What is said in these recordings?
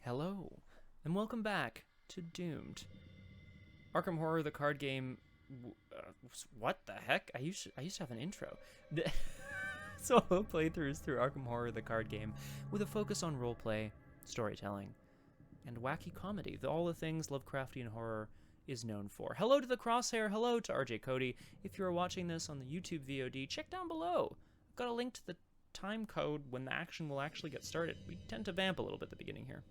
Hello, and welcome back to Doomed. Arkham Horror, the card game. What the heck? I used to have an intro. Solo playthroughs through Arkham Horror, the card game, with a focus on roleplay, storytelling, and wacky comedy. All the things Lovecraftian horror is known for. Hello to the Crosshair. Hello to RJ Cody. If you are watching this on the YouTube VOD, check down below. I've got a link to the time code when the action will actually get started. We tend to vamp a little bit at the beginning here.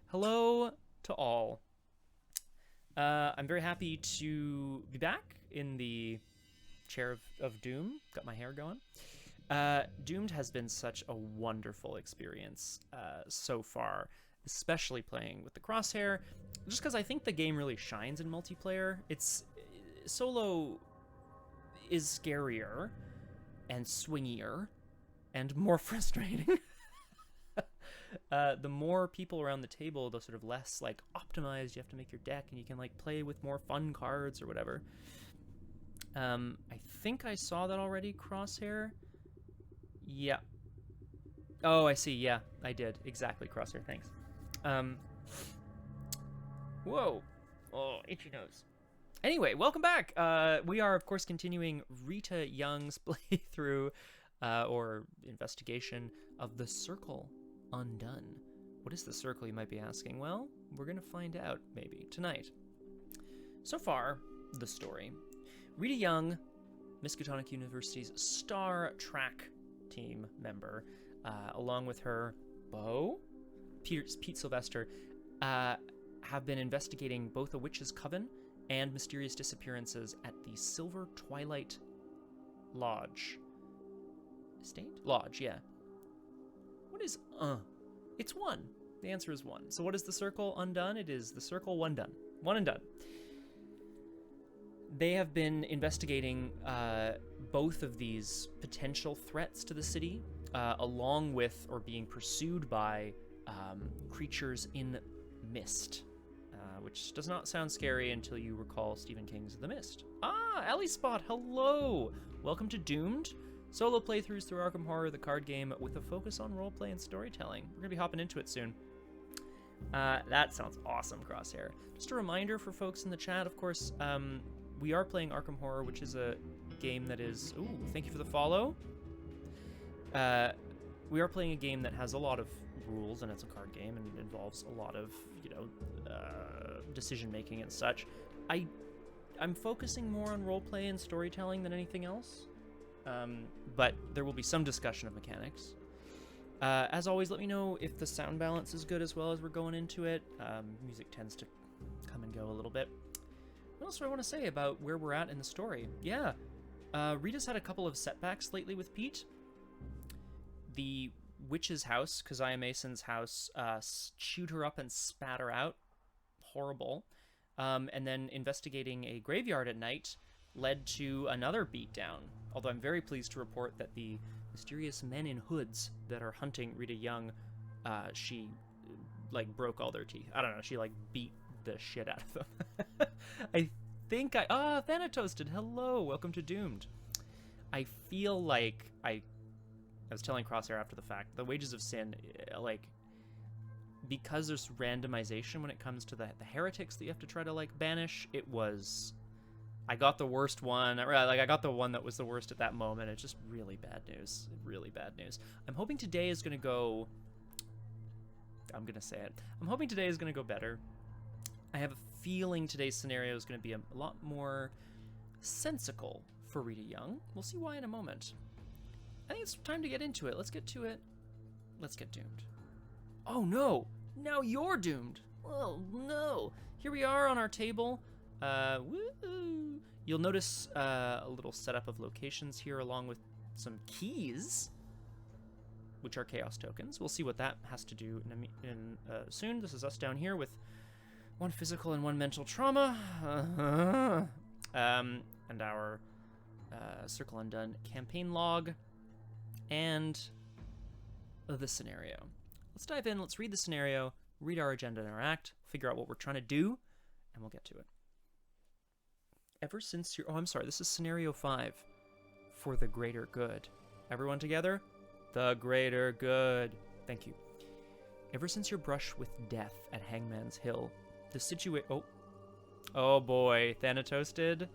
Hello to all. I'm very happy to be back in the chair of Doom. Got my hair going. Doomed has been such a wonderful experience so far, especially playing with the Crosshair, just because I think the game really shines in multiplayer. Solo is scarier and swingier and more frustrating. The more people around the table, the sort of less like optimized you have to make your deck, and you can like play with more fun cards or whatever. I think I saw that already, Crosshair. Yeah. Oh, I see. Yeah, I did. Exactly, Crosshair. Thanks. Whoa. Oh, itchy nose. Anyway, welcome back. We are, of course, continuing Rita Young's playthrough or investigation of The Circle Undone. What is the circle, you might be asking? Well, we're going to find out, maybe, tonight. So far, the story. Rita Young, Miskatonic University's star track team member, along with her beau, Pete Sylvester, have been investigating both a witch's coven and mysterious disappearances at the Silver Twilight Lodge. Estate? Lodge, yeah. What is It's one. The answer is one. So what is the Circle Undone? It is the Circle One Done. One and done. They have been investigating both of these potential threats to the city, along with or being pursued by creatures in mist, which does not sound scary until you recall Stephen King's The Mist. Ellie Spot, hello! Welcome to Doomed. Solo playthroughs through Arkham Horror, the card game, with a focus on roleplay and storytelling. We're going to be hopping into it soon. That sounds awesome, Crosshair. Just a reminder for folks in the chat, of course, we are playing Arkham Horror, which is a game that is... Ooh, thank you for the follow. We are playing a game that has a lot of rules, and it's a card game, and it involves a lot of, decision-making and such. I'm focusing more on roleplay and storytelling than anything else. But there will be some discussion of mechanics. As always, let me know if the sound balance is good as well as we're going into it. Music tends to come and go a little bit. What else do I want to say about where we're at in the story? Yeah, Rita's had a couple of setbacks lately with Pete. The witch's house, Keziah Mason's house, chewed her up and spat her out. Horrible. And then investigating a graveyard at night led to another beatdown. Although I'm very pleased to report that the mysterious men in hoods that are hunting Rita Young, she, broke all their teeth. I don't know, she, beat the shit out of them. I think Thanatoasted, hello, welcome to Doomed. I feel like I was telling Crosshair after the fact, the Wages of Sin, because there's randomization when it comes to the heretics that you have to try to, banish, I got the worst one. I got the one that was the worst at that moment. It's just really bad news. Really bad news. I'm hoping today is going to go... I'm going to say it. I'm hoping today is going to go better. I have a feeling today's scenario is going to be a lot more sensical for Rita Young. We'll see why in a moment. I think it's time to get into it. Let's get to it. Let's get doomed. Oh, no. Now you're doomed. Oh, no. Here we are on our table. Woo! You'll notice a little setup of locations here along with some keys, which are chaos tokens. We'll see what that has to do soon. This is us down here with one physical and one mental trauma. And our Circle Undone campaign log and the scenario. Let's dive in. Let's read the scenario, read our agenda and our act, figure out what we're trying to do, and we'll get to it. Ever since your... Oh, I'm sorry. This is Scenario 5. For the greater good. Everyone together? The greater good. Thank you. Ever since your brush with death at Hangman's Hill, the Oh boy, Thanatoasted.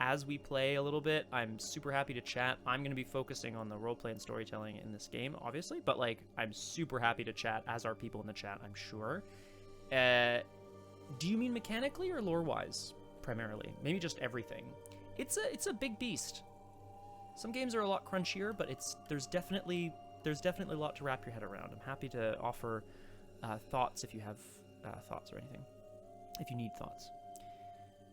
As we play a little bit, I'm super happy to chat. I'm going to be focusing on the roleplay and storytelling in this game, obviously, but like, I'm super happy to chat, as are people in the chat, I'm sure. Do you mean mechanically or lore-wise, primarily? Maybe just everything. It's a big beast. Some games are a lot crunchier, but there's definitely a lot to wrap your head around. I'm happy to offer thoughts if you have thoughts or anything, if you need thoughts.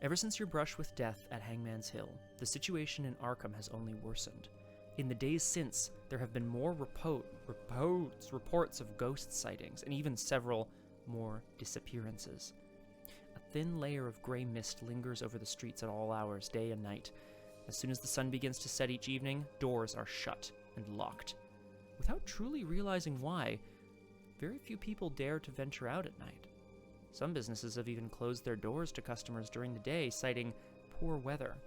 Ever since your brush with death at Hangman's Hill, the situation in Arkham has only worsened. In the days since, there have been more reports of ghost sightings, and even several more disappearances. A thin layer of gray mist lingers over the streets at all hours, day and night. As soon as the sun begins to set each evening, doors are shut and locked. Without truly realizing why, very few people dare to venture out at night. Some businesses have even closed their doors to customers during the day, citing poor weather.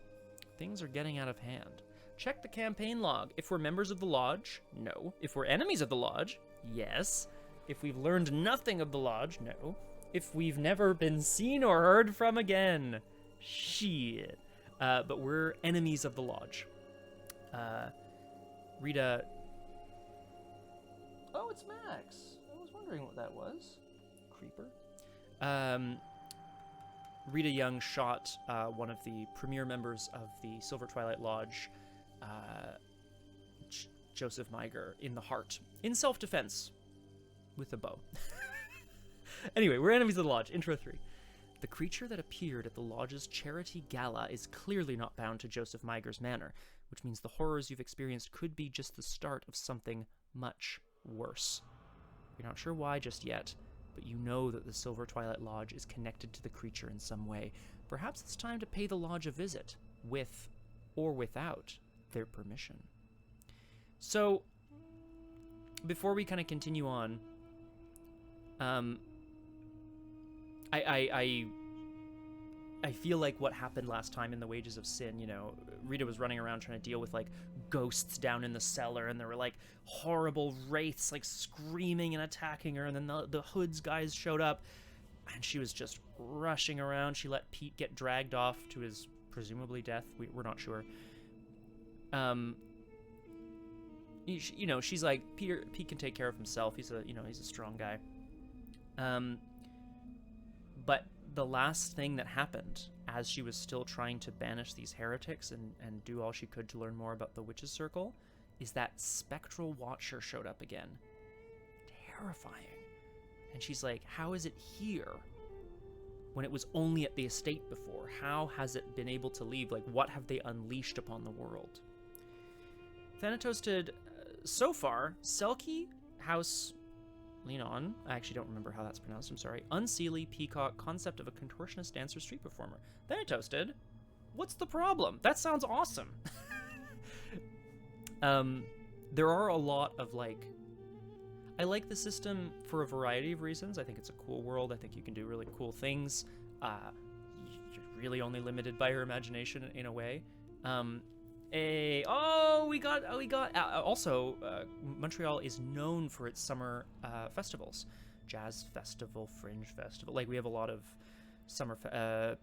Things are getting out of hand. Check the campaign log. If we're members of the Lodge, no. If we're enemies of the Lodge, yes. If we've learned nothing of the Lodge, no. If we've never been seen or heard from again, shit. But we're enemies of the Lodge. Rita... Oh, it's Max. I was wondering what that was. Creeper. Rita Young shot one of the premier members of the Silver Twilight Lodge, Joseph Meiger, in the heart, in self-defense, with a bow. Anyway, we're enemies of the Lodge. Intro 3. The creature that appeared at the Lodge's charity gala is clearly not bound to Joseph Meiger's manor, which means the horrors you've experienced could be just the start of something much worse. You're not sure why just yet, but you know that the Silver Twilight Lodge is connected to the creature in some way. Perhaps it's time to pay the Lodge a visit, with or without their permission. So, before we kind of continue on, I feel like what happened last time in the Wages of Sin, you know, Rita was running around trying to deal with, like, ghosts down in the cellar, and there were, like, horrible wraiths, like, screaming and attacking her, and then the Hoods guys showed up, and she was just rushing around. She let Pete get dragged off to his presumably death. We're not sure. You know, she's like, Pete can take care of himself. He's a strong guy. But the last thing that happened, as she was still trying to banish these heretics and do all she could to learn more about the Witch's Circle, is that spectral watcher showed up again. Terrifying. And she's like, how is it here? When it was only at the estate before, how has it been able to leave? Like, what have they unleashed upon the world? Thanatoasted, so far, Selkie, House... Lean on. I actually don't remember how that's pronounced. I'm sorry. Unseelie, Peacock, concept of a contortionist dancer street performer. Thanatoasted, what's the problem? That sounds awesome. There are a lot of, like... I like the system for a variety of reasons. I think it's a cool world. I think you can do really cool things. You're really only limited by your imagination in a way. Montreal is known for its summer festivals. Jazz festival, fringe festival. Like, we have a lot of summer...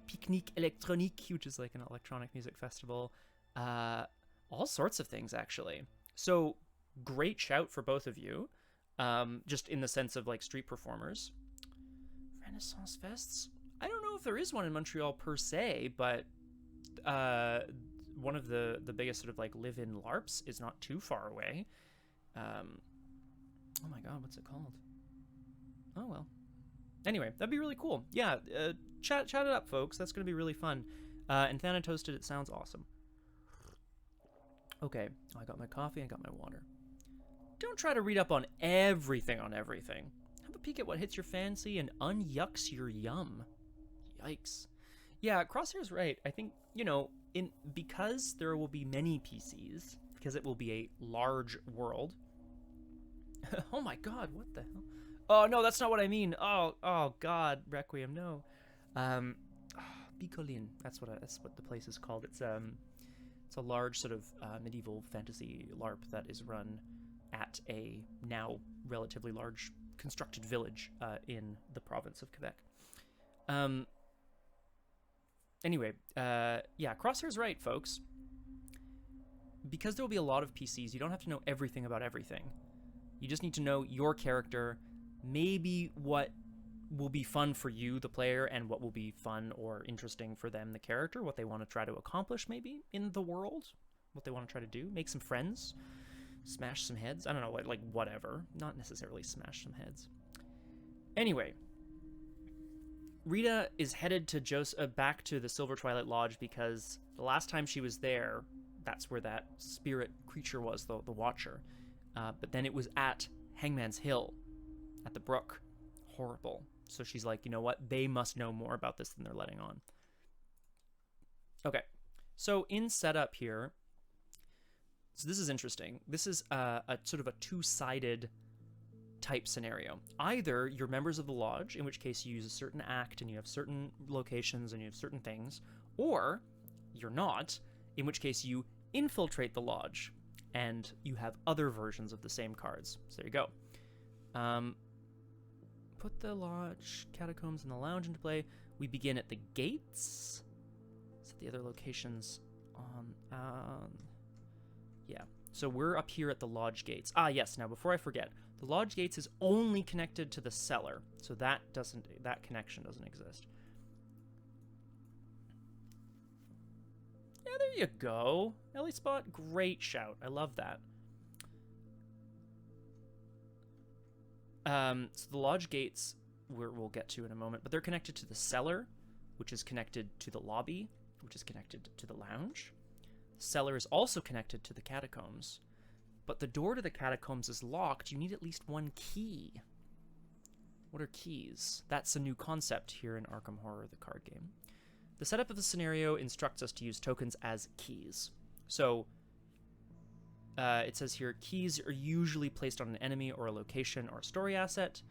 Pique-Nique Électronique, which is like an electronic music festival. All sorts of things, actually. So, great shout for both of you. Just in the sense of, like, street performers. Renaissance Fests? I don't know if there is one in Montreal per se, but... one of the biggest sort of, like, live-in LARPs is not too far away. Oh my god, what's it called? Oh, well. Anyway, that'd be really cool. Yeah, chat it up, folks. That's going to be really fun. And Thanatoasted, it sounds awesome. Okay, I got my coffee, I got my water. Don't try to read up on everything. Have a peek at what hits your fancy and unyucks your yum. Yikes. Yeah, Crosshair's right. I think, you know, because there will be many PCs, because it will be a large world. Oh my god, what the hell? Oh no, that's not what I mean. Oh god, Requiem, no. Bicolin, that's what the place is called. It's a large sort of medieval fantasy LARP that is run at a now relatively large constructed village in the province of Quebec. Anyway, yeah, Crosshair's right, folks. Because there will be a lot of PCs, you don't have to know everything about everything. You just need to know your character, maybe what will be fun for you, the player, and what will be fun or interesting for them, the character, what they want to try to accomplish maybe in the world, what they want to try to do, make some friends, smash some heads. I don't know, like whatever. Not necessarily smash some heads. Anyway, Rita is headed to back to the Silver Twilight Lodge because the last time she was there, that's where that spirit creature was, the Watcher. But then it was at Hangman's Hill, at the brook. Horrible. So she's like, you know what? They must know more about this than they're letting on. Okay. So in setup here, so this is interesting. This is a sort of a two-sided type scenario. Either you're members of the lodge, in which case you use a certain act and you have certain locations and you have certain things, or you're not, in which case you infiltrate the lodge and you have other versions of the same cards. So there you go. Put the lodge, catacombs, and the lounge into play. We begin at the gates. Set the other locations on... yeah. So we're up here at the lodge gates. Ah, yes. Now, before I forget, the lodge gates is only connected to the cellar, so that connection doesn't exist. Yeah, there you go. Ellie Spot, great shout. I love that. So the lodge gates we'll get to in a moment, but they're connected to the cellar, which is connected to the lobby, which is connected to the lounge. The cellar is also connected to the catacombs, but the door to the catacombs is locked. You need at least one key. What are keys? That's a new concept here in Arkham Horror, the card game. The setup of the scenario instructs us to use tokens as keys. So it says here, keys are usually placed on an enemy or a location or a story asset.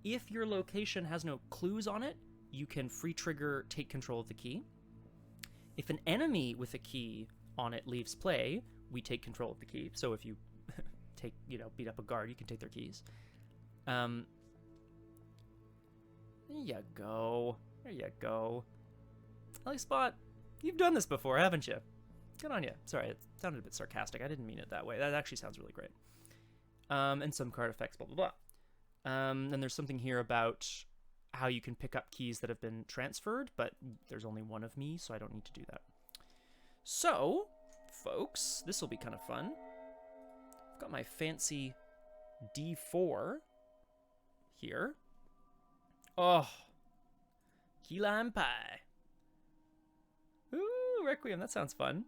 If your location has no clues on it, you can free trigger take control of the key. If an enemy with a key on it leaves play, we take control of the key. So if you beat up a guard, you can take their keys. There you go. There you go. Ellie Spot, you've done this before, haven't you? Good on you. Sorry, it sounded a bit sarcastic. I didn't mean it that way. That actually sounds really great. And some card effects, blah, blah, blah. Then there's something here about how you can pick up keys that have been transferred, but there's only one of me, so I don't need to do that. So, folks, this will be kind of fun. I've got my fancy D4 here. Oh, key lime pie. Ooh, Requiem, that sounds fun.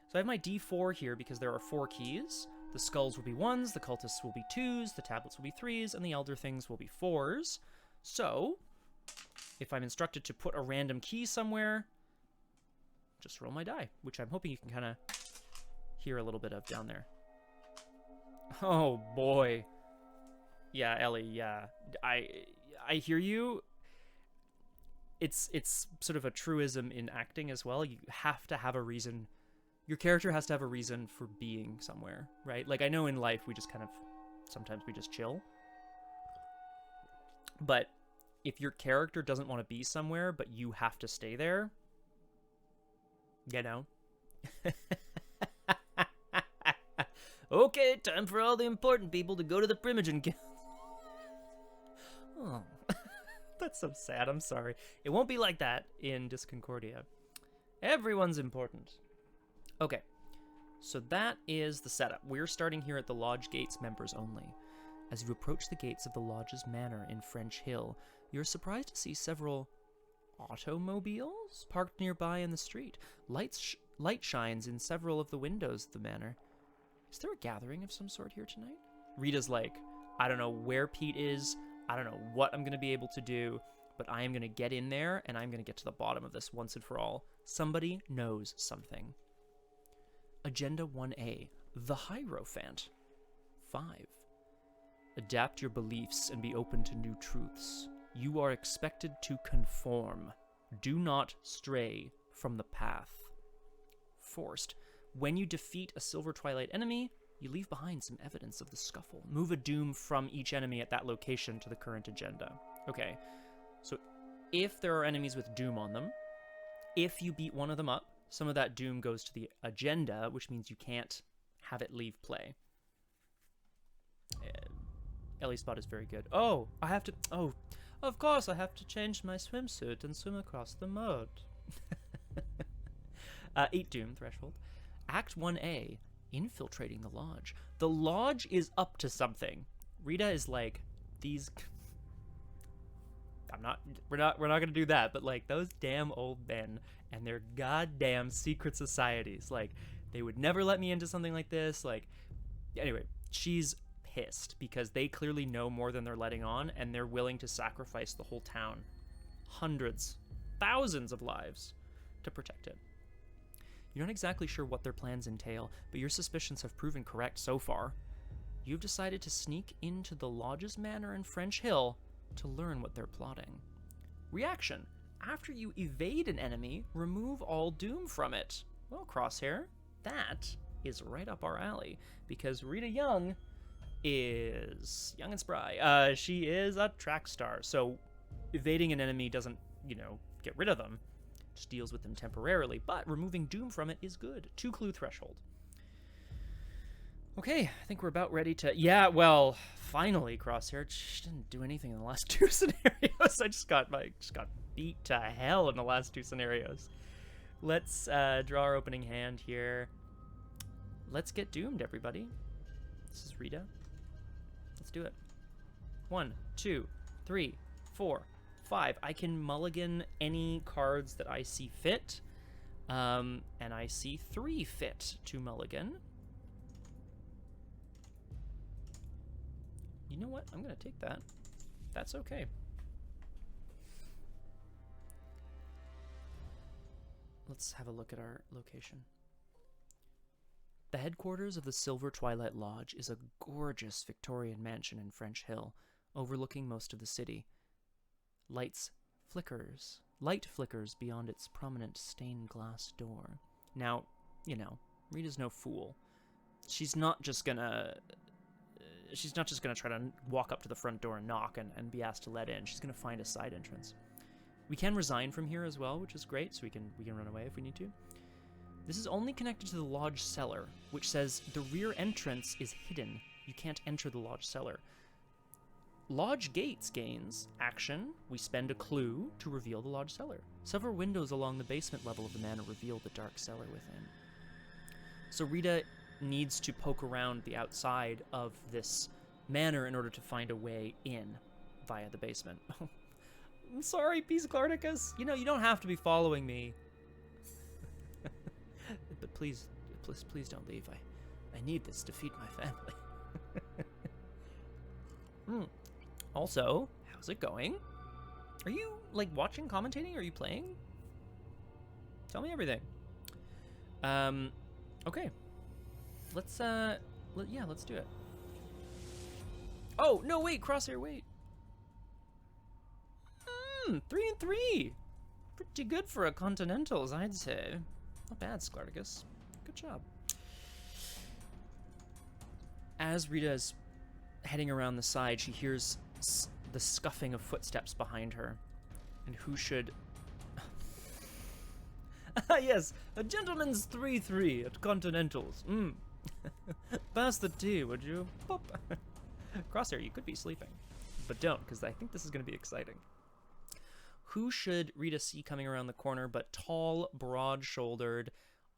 So I have my D4 here because there are 4 keys. The skulls will be 1s, the cultists will be 2s, the tablets will be 3s, and the elder things will be 4s. So, if I'm instructed to put a random key somewhere, just roll my die, which I'm hoping you can kind of hear a little bit of down there. Oh, boy. Yeah, Ellie, yeah. I hear you. It's sort of a truism in acting as well. You have to have a reason. Your character has to have a reason for being somewhere, right? Like, I know in life we just kind of, sometimes we just chill. But if your character doesn't want to be somewhere, but you have to stay there, you know? Okay, time for all the important people to go to the Primogen Guild. Oh, that's so sad. I'm sorry. It won't be like that in Disconcordia. Everyone's important. Okay, so that is the setup. We're starting here at the Lodge Gates members only. As you approach the gates of the Lodge's manor in French Hill, you're surprised to see several automobiles parked nearby in the street. Light shines in several of the windows of the manor. Is there a gathering of some sort here tonight? Rita's like, I don't know where Pete is. I don't know what I'm going to be able to do, but I am going to get in there and I'm going to get to the bottom of this once and for all. Somebody knows something. Agenda 1A, the Hierophant. 5. Adapt your beliefs and be open to new truths. You are expected to conform. Do not stray from the path. Forced. When you defeat a Silver Twilight enemy, You leave behind some evidence of the scuffle. Move a doom from each enemy at that location to the current agenda. Okay, so if there are enemies with doom on them, if you beat one of them up, some of that doom goes to the agenda, which means you can't have it leave play. Ellie Spot is very good. Oh, I have to... Oh, of course I have to change my swimsuit and swim across the mud. 8 doom threshold. Act 1A, infiltrating the lodge. The lodge is up to something. Rita is like, these... we're not gonna do that, but like those damn old men and their goddamn secret societies, like they would never let me into something like this. Like, anyway, she's pissed because they clearly know more than they're letting on, and they're willing to sacrifice the whole town, hundreds, thousands of lives, to protect it. You're not exactly sure what their plans entail, but your suspicions have proven correct so far. You've decided to sneak into the lodge's manor in French Hill to learn what they're plotting. Reaction. After you evade an enemy, remove all doom from it. Well, Crosshair, that is right up our alley, because Rita Young is young and spry. She is a track star, so evading an enemy doesn't, get rid of them. Just deals with them temporarily, but removing doom from it is good. 2 clue threshold. Okay, I think we're about ready to... Yeah, well, finally, Crosshair. She didn't do anything in the last 2 scenarios. I just got beat to hell in the last 2 scenarios. Let's draw our opening hand here. Let's get doomed, everybody. This is Rita. Let's do it. 1, 2, 3, 4, 5. I can mulligan any cards that I see fit. And I see 3 fit to mulligan. You know what? I'm going to take that. That's okay. Let's have a look at our location. The headquarters of the Silver Twilight Lodge is a gorgeous Victorian mansion in French Hill, overlooking most of the city. Light flickers beyond its prominent stained glass door. Now, Rita's no fool. She's not just gonna try to walk up to the front door and knock and be asked to let in. She's gonna find a side entrance. We can resign from here as well, which is great, so we can run away if we need to. This is only connected to the lodge cellar, which says the rear entrance is hidden. You can't enter the lodge cellar. Lodge gates gains action. We spend a clue to reveal the lodge cellar. Several windows along the basement level of the manor reveal the dark cellar within. So Rita needs to poke around the outside of this manor in order to find a way in via the basement. I'm sorry, Peace Clarticus. You don't have to be following me. But please don't leave. I need this to feed my family. Also, how's it going? Are you, watching, commentating? Are you playing? Tell me everything. Okay. Let's do it. Oh, no, wait, Crosshair, wait. 3 and 3. Pretty good for a Continentals, I'd say. Not bad, Sklarticus. Good job. As Rita is heading around the side, she hears the scuffing of footsteps behind her. And who should... Yes, a gentleman's 3-3 at Continentals. Pass the tea, would you? Pop. Crosshair, you could be sleeping. But don't, because I think this is going to be exciting. Who should Rita see coming around the corner but tall, broad-shouldered,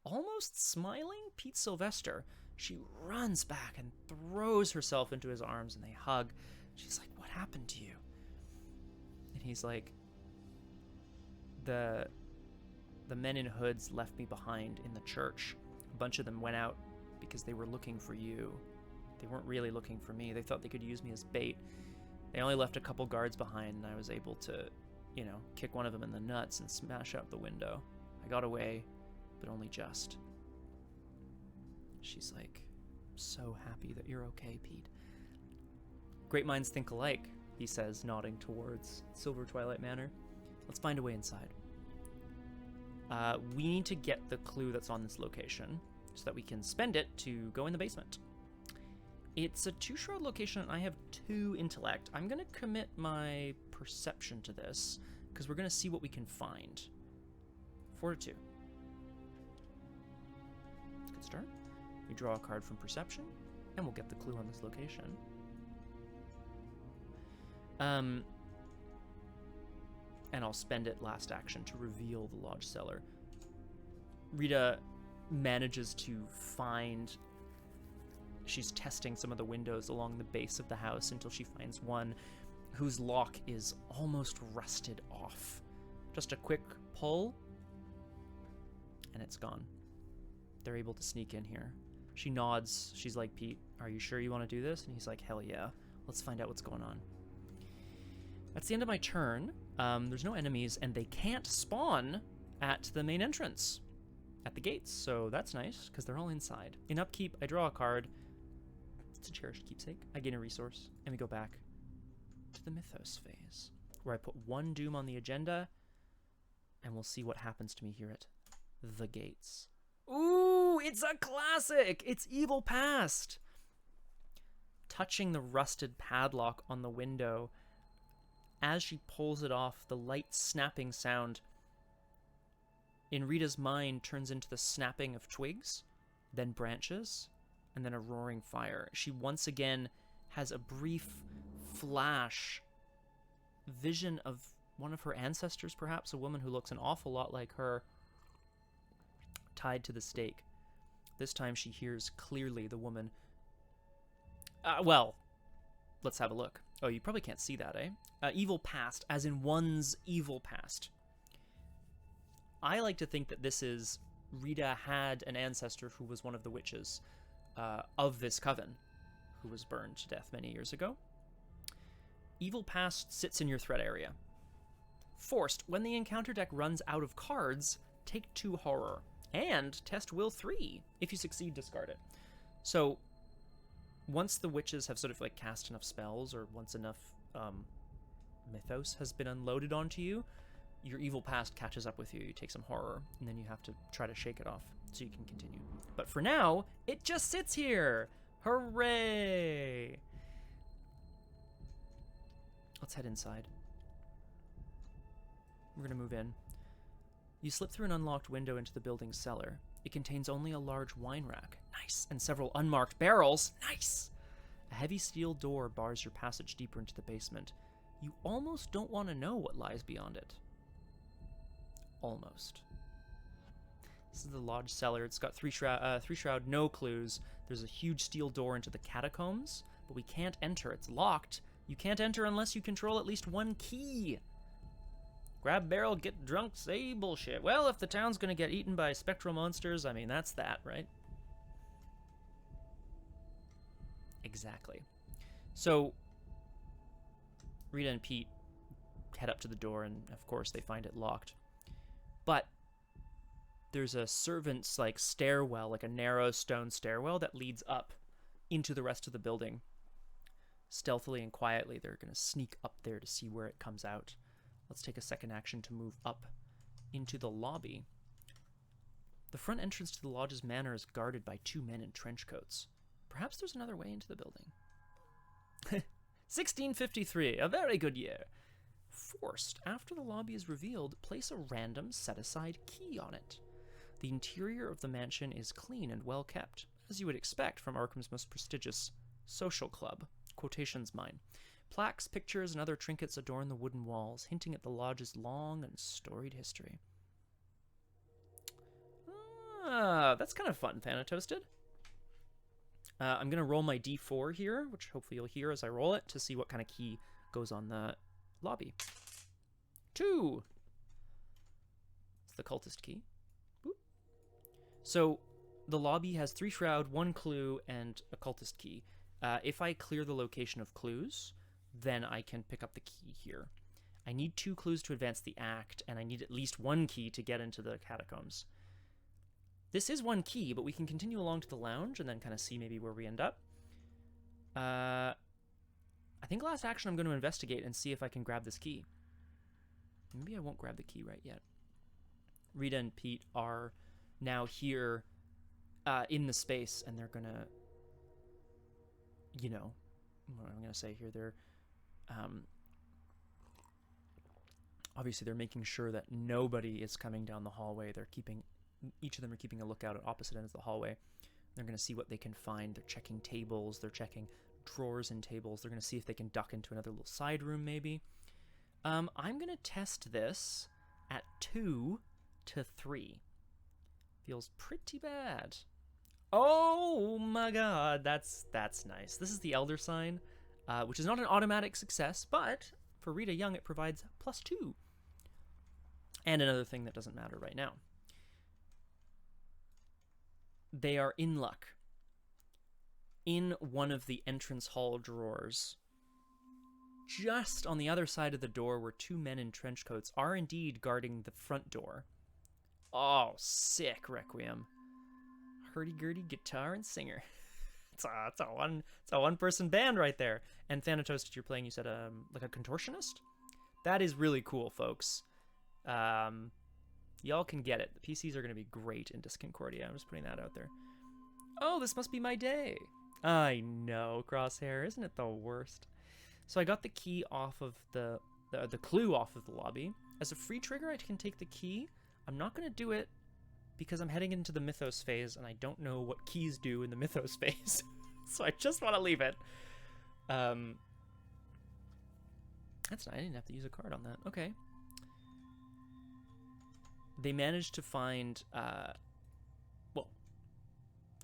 almost smiling Pete Sylvester? She runs back and throws herself into his arms, and they hug. She's like, "What happened to you?" And he's like, the men in hoods left me behind in the church. A bunch of them went out because they were looking for you. They weren't really looking for me. They thought they could use me as bait. They only left a couple guards behind, and I was able to, kick one of them in the nuts and smash out the window. I got away, but only just. She's like, "So happy that you're okay, Pete." "Great minds think alike," he says, nodding towards Silver Twilight Manor. "Let's find a way inside. We need to get the clue that's on this location so that we can spend it to go in the basement." It's a 2-shroud location, and I have 2 intellect. I'm going to commit my perception to this, because we're going to see what we can find. 4 to 2. Good start. We draw a card from perception, and we'll get the clue on this location. And I'll spend it last action to reveal the lodge cellar. Rita manages to find... She's testing some of the windows along the base of the house until she finds one whose lock is almost rusted off. Just a quick pull, and it's gone. They're able to sneak in here. She nods. She's like, Pete, are you sure you want to do this? And he's like, hell yeah. Let's find out what's going on. That's the end of my turn. There's no enemies, and they can't spawn at the main entrance, at the gates, so that's nice, because they're all inside. In Upkeep, I draw a card. It's a cherished keepsake. I gain a resource, and we go back to the Mythos Phase, where I put 1 doom on the agenda, and we'll see what happens to me here at the gates. Ooh, it's a classic! It's Evil Past! Touching the rusted padlock on the window, as she pulls it off, the light snapping sound in Rita's mind turns into the snapping of twigs, then branches, and then a roaring fire. She once again has a brief flash vision of one of her ancestors, perhaps, a woman who looks an awful lot like her, tied to the stake. This time she hears clearly the woman... well, let's have a look. Oh, you probably can't see that, eh? Evil past, as in one's evil past. I like to think that this is Rita had an ancestor who was one of the witches of this coven, who was burned to death many years ago. Evil Past sits in your threat area. Forced, when the encounter deck runs out of cards, take 2 horror, and test will 3. If you succeed, discard it. So, once the witches have sort of like cast enough spells, or once enough mythos has been unloaded onto you, your evil past catches up with you. You take some horror, and then you have to try to shake it off so you can continue. But for now, it just sits here. Hooray! Let's head inside. We're gonna move in. You slip through an unlocked window into the building's cellar. It contains only a large wine rack. Nice. And several unmarked barrels. Nice. A heavy steel door bars your passage deeper into the basement. You almost don't want to know what lies beyond it. Almost. This is the lodge cellar. It's got 3 shroud, no clues. There's a huge steel door into the catacombs, but we can't enter. It's locked. You can't enter unless you control at least 1 key. Grab barrel, get drunk, say bullshit. Well, if the town's gonna get eaten by spectral monsters, I mean, that's that, right? Exactly. So, Rita and Pete head up to the door, and of course they find it locked. But there's a servant's like stairwell, like a narrow stone stairwell that leads up into the rest of the building. Stealthily and quietly, they're gonna sneak up there to see where it comes out. Let's take a second action to move up into the lobby. The front entrance to the lodge's manor is guarded by 2 men in trench coats. Perhaps there's another way into the building. 1653, a very good year. Forced, after the lobby is revealed, place a random set-aside key on it. The interior of the mansion is clean and well kept, as you would expect from Arkham's most prestigious social club. Quotations mine. Plaques, pictures, and other trinkets adorn the wooden walls, hinting at the lodge's long and storied history. Ah, that's kind of fun, Thanatoasted. I'm going to roll my d4 here, which hopefully you'll hear as I roll it, to see what kind of key goes on the lobby. 2! It's the cultist key. Boop. So, the lobby has 3 shroud, 1 clue, and a cultist key. If I clear the location of clues, then I can pick up the key here. I need 2 clues to advance the act, and I need at least 1 key to get into the catacombs. This is 1 key, but we can continue along to the lounge and then kind of see maybe where we end up. I think last action I'm going to investigate and see if I can grab this key. Maybe I won't grab the key right yet. Rita and Pete are now here in the space, and they're going to you know, what I'm going to say here, they're obviously they're making sure that nobody is coming down the hallway. They're keeping, each of them are keeping a lookout at opposite ends of the hallway. They're going to see what they can find. They're checking tables. They're checking drawers and tables. They're going to see if they can duck into another little side room maybe. I'm going to test this at 2 to 3. Feels pretty bad. Oh my god, that's nice. This is the Elder Sign, which is not an automatic success, but for Rita Young it provides +2. And another thing that doesn't matter right now. They are in luck. In one of the entrance hall drawers, just on the other side of the door where 2 men in trench coats are indeed guarding the front door. Oh, sick, Requiem. Hurdy-gurdy guitar and singer. It's a one-person band right there. And Thanatos, you're playing, you said, like a contortionist? That is really cool, folks. Y'all can get it. The PCs are going to be great in Disconcordia. I'm just putting that out there. Oh, this must be my day. I know, Crosshair. Isn't it the worst? So I got the key off of the clue off of the lobby. As a free trigger, I can take the key. I'm not going to do it because I'm heading into the Mythos Phase, and I don't know what keys do in the Mythos Phase. So I just want to leave it. That's nice. I didn't have to use a card on that. Okay. They managed to find, well,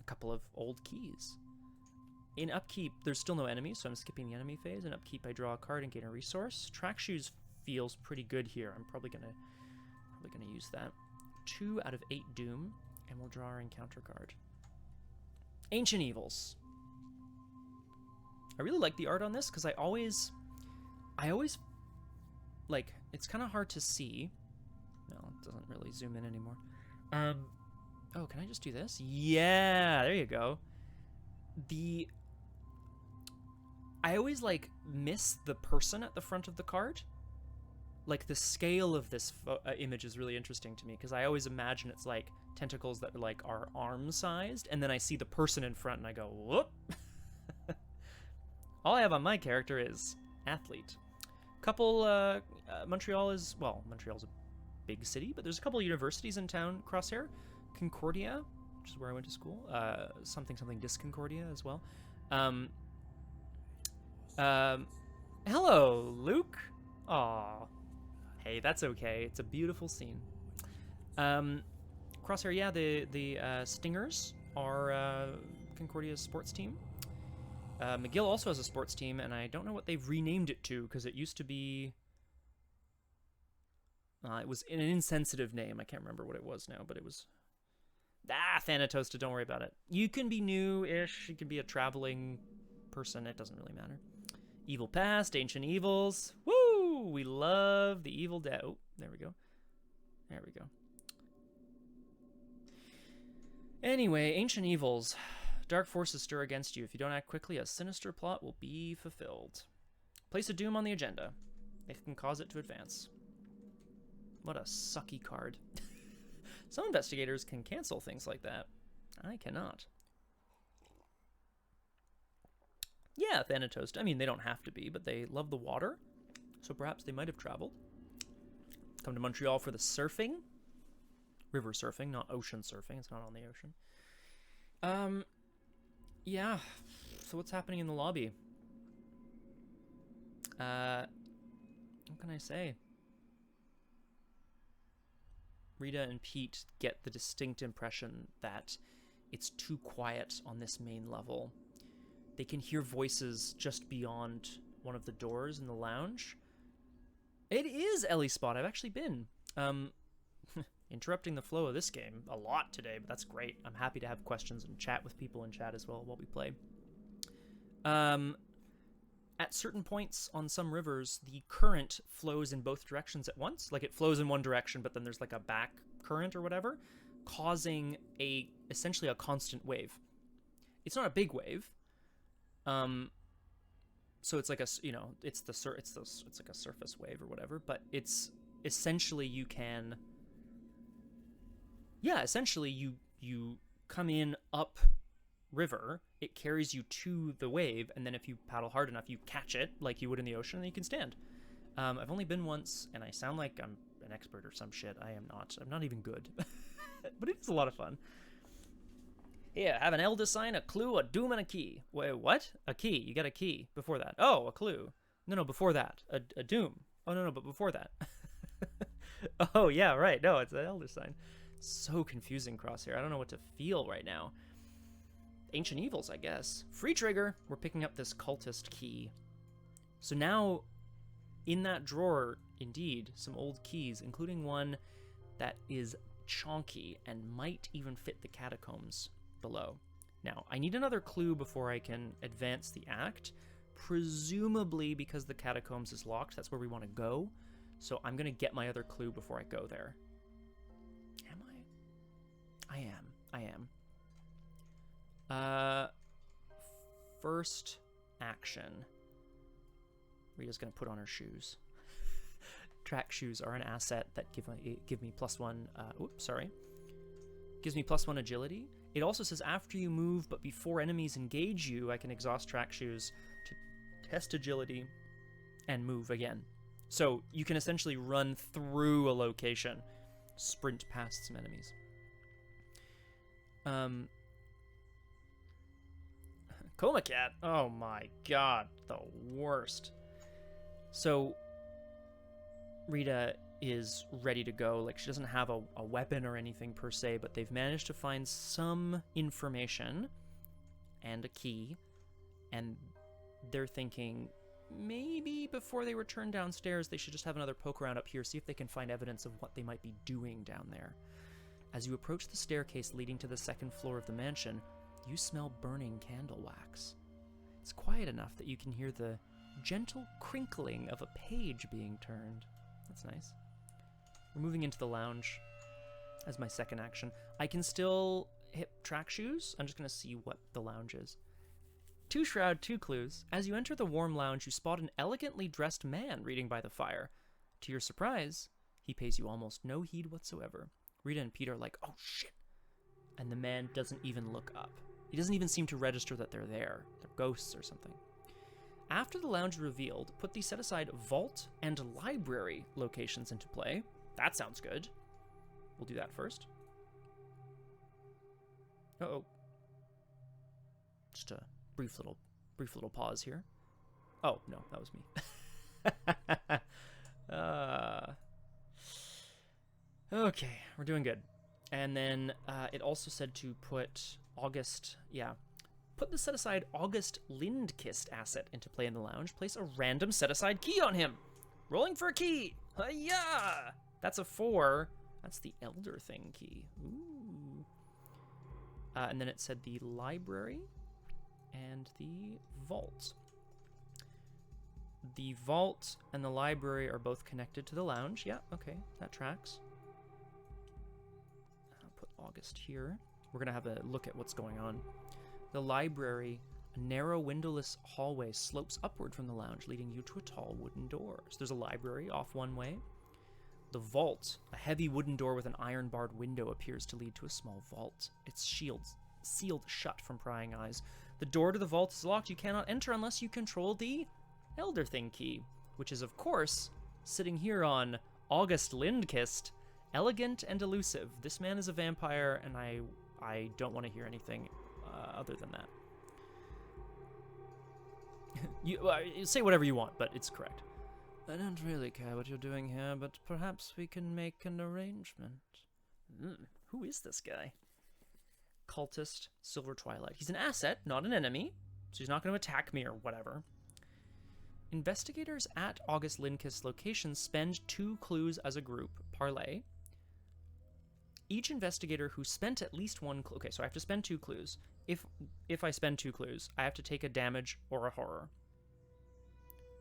a couple of old keys. In Upkeep, there's still no enemies, so I'm skipping the enemy phase. In Upkeep, I draw a card and gain a resource. Track Shoes feels pretty good here. I'm probably gonna use that. 2 out of 8 Doom, and we'll draw our encounter card. Ancient Evils. I really like the art on this because I always like, it's kind of hard to see. No, it doesn't really zoom in anymore. Oh, can I just do this? Yeah, there you go. I always, like, miss the person at the front of the card. Like, the scale of this image is really interesting to me, because I always imagine it's, like, tentacles that, like, are arm-sized, and then I see the person in front, and I go, whoop! All I have on my character is athlete. Couple, Montreal's a big city, but there's a couple of universities in town, Crosshair. Concordia, which is where I went to school. Something Disconcordia as well. Hello, Luke. Aw. Hey, that's okay. It's a beautiful scene. Crosshair, yeah, the Stingers are Concordia's sports team. McGill also has a sports team, and I don't know what they've renamed it to, because it used to be... it was an insensitive name. I can't remember what it was now, but it was... Thanatos, don't worry about it. You can be new-ish. You can be a traveling person. It doesn't really matter. Evil Past, Ancient Evils. Woo! We love the Evil Dead. Oh, there we go. There we go. Anyway, Ancient Evils. Dark forces stir against you. If you don't act quickly, a sinister plot will be fulfilled. Place a doom on the agenda. It can cause it to advance. What a sucky card. Some investigators can cancel things like that. I cannot. Yeah, Thanatos. I mean, they don't have to be, but they love the water. So perhaps they might have traveled. Come to Montreal for the surfing. River surfing, not ocean surfing. It's not on the ocean. Yeah. So what's happening in the lobby? What can I say? Rita and Pete get the distinct impression that it's too quiet on this main level. They can hear voices just beyond one of the doors in the lounge. It is Ellie Spot. I've actually been interrupting the flow of this game a lot today, but that's great. I'm happy to have questions and chat with people in chat as well while we play. At certain points on some rivers, the current flows in both directions at once. Like, it flows in one direction, but then there's like a back current or whatever, causing essentially a constant wave. It's not a big wave. So it's like it's like a surface wave or whatever, but it's essentially you come in up river, it carries you to the wave, and then if you paddle hard enough, you catch it like you would in the ocean, and you can stand. I've only been once, and I sound like I'm an expert or some shit. I am not. I'm not even good. But it's a lot of fun. Here, have an elder sign, a clue, a doom, and a key. Wait, what? A key. You got a key before that. Oh, a clue. No, before that. A doom. Oh, no, but before that. Oh, yeah, right. No, it's an elder sign. So confusing, Crosshair. I don't know what to feel right now. Ancient evils, I guess. Free trigger. We're picking up this cultist key. So now, in that drawer, indeed, some old keys, including one that is chonky and might even fit the catacombs below. Now, I need another clue before I can advance the act. Presumably because the catacombs is locked, that's where we want to go. So I'm going to get my other clue before I go there. Am I? I am. First action. Rita's going to put on her shoes. Track shoes are an asset that give me +1, gives me +1 agility. It also says after you move, but before enemies engage you, I can exhaust track shoes to test agility and move again. So you can essentially run through a location, sprint past some enemies. Coma Cat, oh my god, the worst. So Rita is ready to go. Like, she doesn't have a weapon or anything per se, but they've managed to find some information and a key, and they're thinking maybe before they return downstairs they should just have another poke around up here, see if they can find evidence of what they might be doing down there. As you approach the staircase leading to the second floor of the mansion, you smell burning candle wax. It's quiet enough that you can hear the gentle crinkling of a page being turned. That's nice. We're moving into the lounge as my second action. I can still hit track shoes. I'm just going to see what the lounge is. 2 shroud, 2 clues. As you enter the warm lounge, you spot an elegantly dressed man reading by the fire. To your surprise, he pays you almost no heed whatsoever. Rita and Peter are like, oh shit. And the man doesn't even look up. He doesn't even seem to register that they're there. They're ghosts or something. After the lounge is revealed, put the set-aside vault and library locations into play. That sounds good. We'll do that first. Uh-oh. Just a brief little pause here. Oh, no, that was me. Okay, we're doing good. And then it also said to put put the set-aside August Lindkist asset into play in the lounge. Place a random set-aside key on him. Rolling for a key. Hi-ya! That's a 4. That's the Elder Thing key. Ooh. And then it said the library and the vault. The vault and the library are both connected to the lounge. Yeah, okay, that tracks. I'll put August here. We're going to have a look at what's going on. The library, a narrow windowless hallway, slopes upward from the lounge, leading you to a tall wooden door. So there's a library off one way. The vault, a heavy wooden door with an iron-barred window, appears to lead to a small vault. Its shields sealed shut from prying eyes. The door to the vault is locked. You cannot enter unless you control the Elder Thing key, which is, of course, sitting here on August Lindkist. Elegant and elusive. This man is a vampire, and I don't want to hear anything other than that. You say whatever you want, but it's correct. I don't really care what you're doing here, but perhaps we can make an arrangement. Who is this guy? Cultist, Silver Twilight. He's an asset, not an enemy, so he's not going to attack me or whatever. Investigators at August Lindkist's location spend 2 clues as a group. Parlay. Each investigator who spent at least 1 clue... Okay, so I have to spend 2 clues. If I spend 2 clues, I have to take a damage or a horror.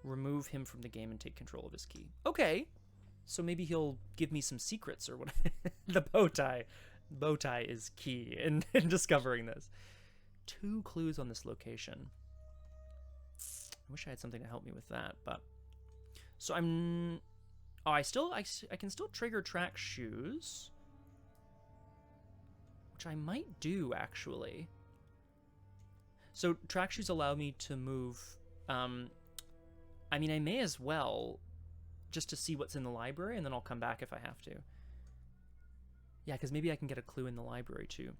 Remove him from the game and take control of his key. Okay, so maybe he'll give me some secrets or what. The bow tie. Bow tie is key in discovering this. 2 clues on this location. I wish I had something to help me with that, but... So I'm... Oh, I can still trigger track shoes. Which I might do, actually. So track shoes allow me to move. I mean, I may as well just to see what's in the library, and then I'll come back if I have to. Yeah, because maybe I can get a clue in the library too.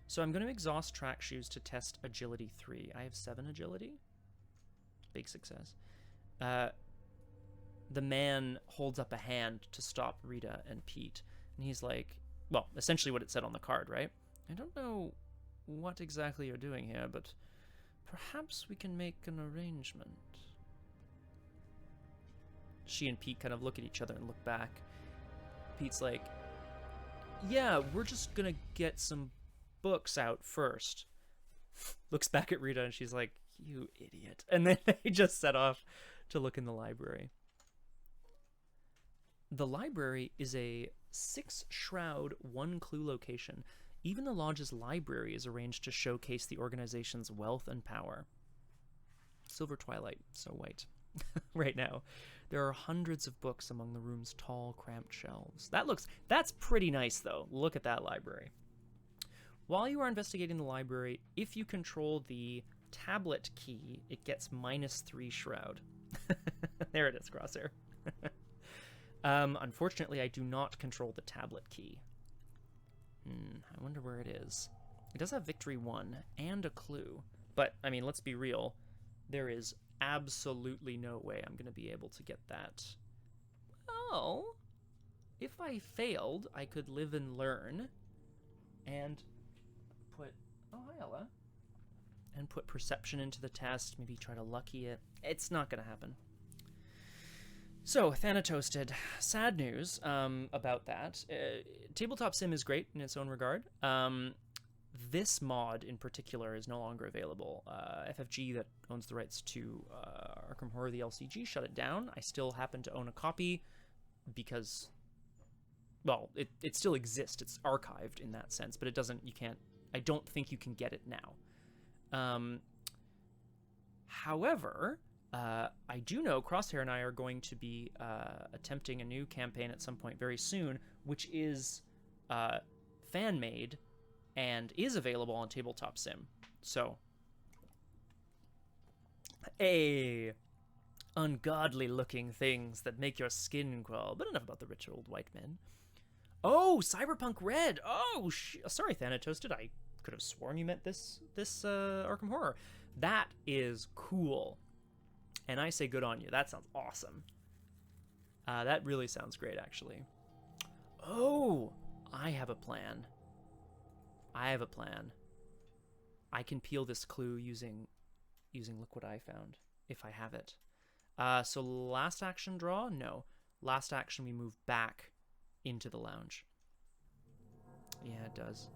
So I'm going to exhaust track shoes to test agility 3. I have 7 agility. Big success. The man holds up a hand to stop Rita and Pete. And he's like, well, essentially what it said on the card, right? I don't know what exactly you're doing here, but perhaps we can make an arrangement. She and Pete kind of look at each other and look back. Pete's like, yeah, we're just gonna get some books out first. Looks back at Rita and she's like, you idiot. And then they just set off to look in the library. The library is a 6-shroud, 1-clue location. Even the lodge's library is arranged to showcase the organization's wealth and power. Silver twilight, so white. Right now. There are hundreds of books among the room's tall, cramped shelves. That's pretty nice, though. Look at that library. While you are investigating the library, if you control the tablet key, it gets -3 shroud. There it is, Crosshair. Unfortunately, I do not control the tablet key. I wonder where it is. It does have victory 1 and a clue. But, I mean, let's be real. There is absolutely no way I'm going to be able to get that. Well, if I failed, I could live and learn and put... Oh, hi, Ella. And put perception into the test, maybe try to lucky it. It's not going to happen. So, Thanatoasted. Sad news about that. Tabletop Sim is great in its own regard. This mod in particular is no longer available. FFG, that owns the rights to Arkham Horror the LCG, shut it down. I still happen to own a copy because, well, it still exists. It's archived in that sense, but it doesn't, you can't, I don't think you can get it now. However, I do know Crosshair and I are going to be attempting a new campaign at some point very soon, which is fan-made and is available on Tabletop Sim. So, ungodly-looking things that make your skin crawl. But enough about the rich old white men. Oh, Cyberpunk Red! Oh, sorry, Thanatoasted. I could have sworn you meant this Arkham Horror. That is cool. And I say good on you. That sounds awesome. That really sounds great, actually. Oh, I have a plan. I can peel this clue using look what I found, if I have it. So last action draw? No. Last action we move back into the lounge. Yeah, it does.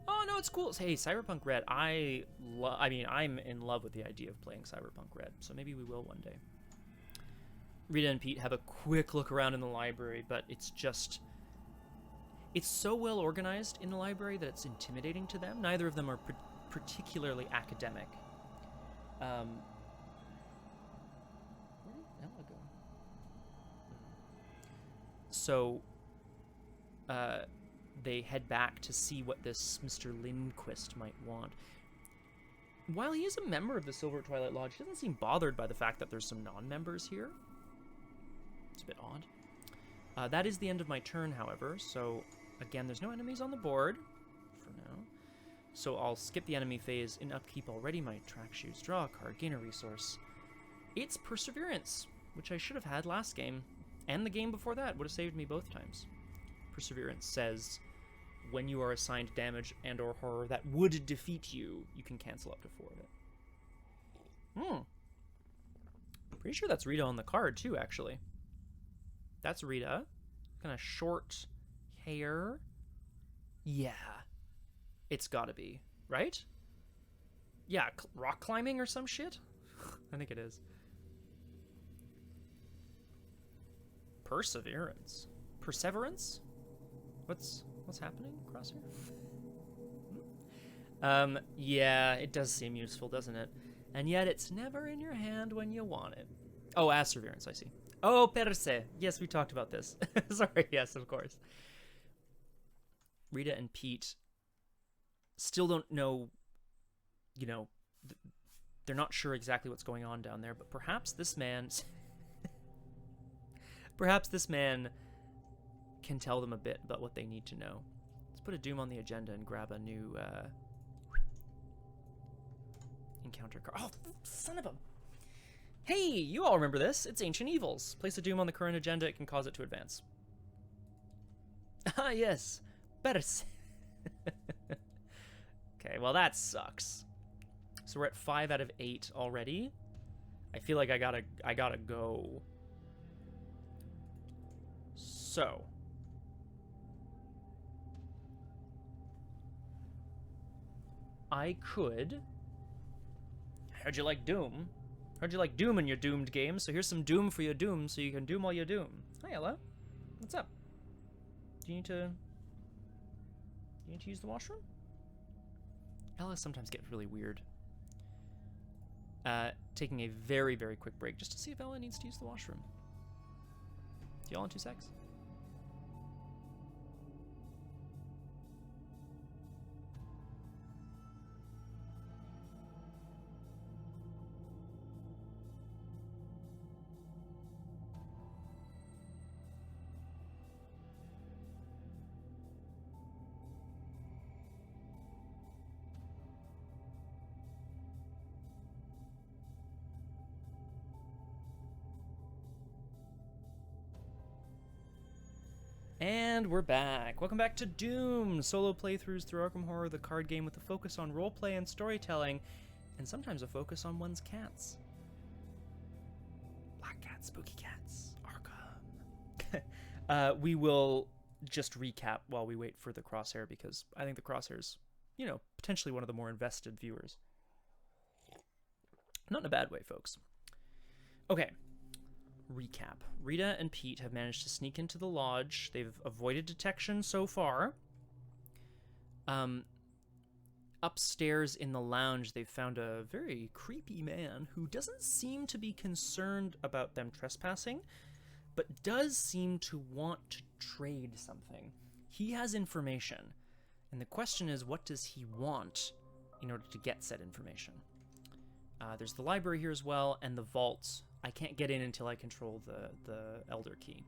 Oh, no, it's cool. Hey, Cyberpunk Red. I mean, I'm in love with the idea of playing Cyberpunk Red, so maybe we will one day. Rita and Pete have a quick look around in the library, but it's just... It's so well organized in the library that it's intimidating to them. Neither of them are particularly academic. Where did Ella go? So, they head back to see what this Mr. Lindquist might want. While he is a member of the Silver Twilight Lodge, he doesn't seem bothered by the fact that there's some non-members here. It's a bit odd. That is the end of my turn, however, so again, there's no enemies on the board for now. So I'll skip the enemy phase. In upkeep already, my track shoes, draw a card, gain a resource. It's Perseverance, which I should have had last game, and the game before that would have saved me both times. Perseverance says, when you are assigned damage and or horror that would defeat you, you can cancel up to 4 of it. Pretty sure that's Rita on the card, too, actually. That's Rita. Kind of short hair. Yeah. It's gotta be, right? Yeah, rock climbing or some shit? I think it is. Perseverance. Perseverance? What's happening, Crosshair? Yeah, it does seem useful, doesn't it? And yet it's never in your hand when you want it. Oh, Perseverance, I see. Oh, Perse. Yes, we talked about this. Sorry, yes, of course. Rita and Pete still don't know you know, they're not sure exactly what's going on down there, but perhaps this man can tell them a bit about what they need to know. Let's put a Doom on the agenda and grab a new encounter card. Oh, son of a... Hey, you all remember this. It's Ancient Evils. Place a Doom on the current agenda, it can cause it to advance. Ah, yes. Better. Okay, well that sucks. So we're at 5 out of 8 already. I feel like I gotta go. So. I could... How'd you like Doom? How'd you like Doom in your Doomed game? So here's some Doom for your Doom, so you can Doom while you Doom. Hi, hello. What's up? Do you need to use the washroom? Ella sometimes gets really weird. Taking a very, very quick break just to see if Ella needs to use the washroom. See y'all in 2 secs. And we're back. Welcome back to Doom! Solo playthroughs through Arkham Horror, the card game with a focus on roleplay and storytelling, and sometimes a focus on one's cats. Black cats, spooky cats, Arkham. We will just recap while we wait for the Crosshair, because I think the Crosshair's, you know, potentially one of the more invested viewers. Not in a bad way, folks. Okay. Recap. Rita and Pete have managed to sneak into the lodge. They've avoided detection so far. Upstairs in the lounge, they've found a very creepy man who doesn't seem to be concerned about them trespassing, but does seem to want to trade something. He has information, and the question is, what does he want in order to get said information? There's the library here as well, and the vault. I can't get in until I control the Elder Key.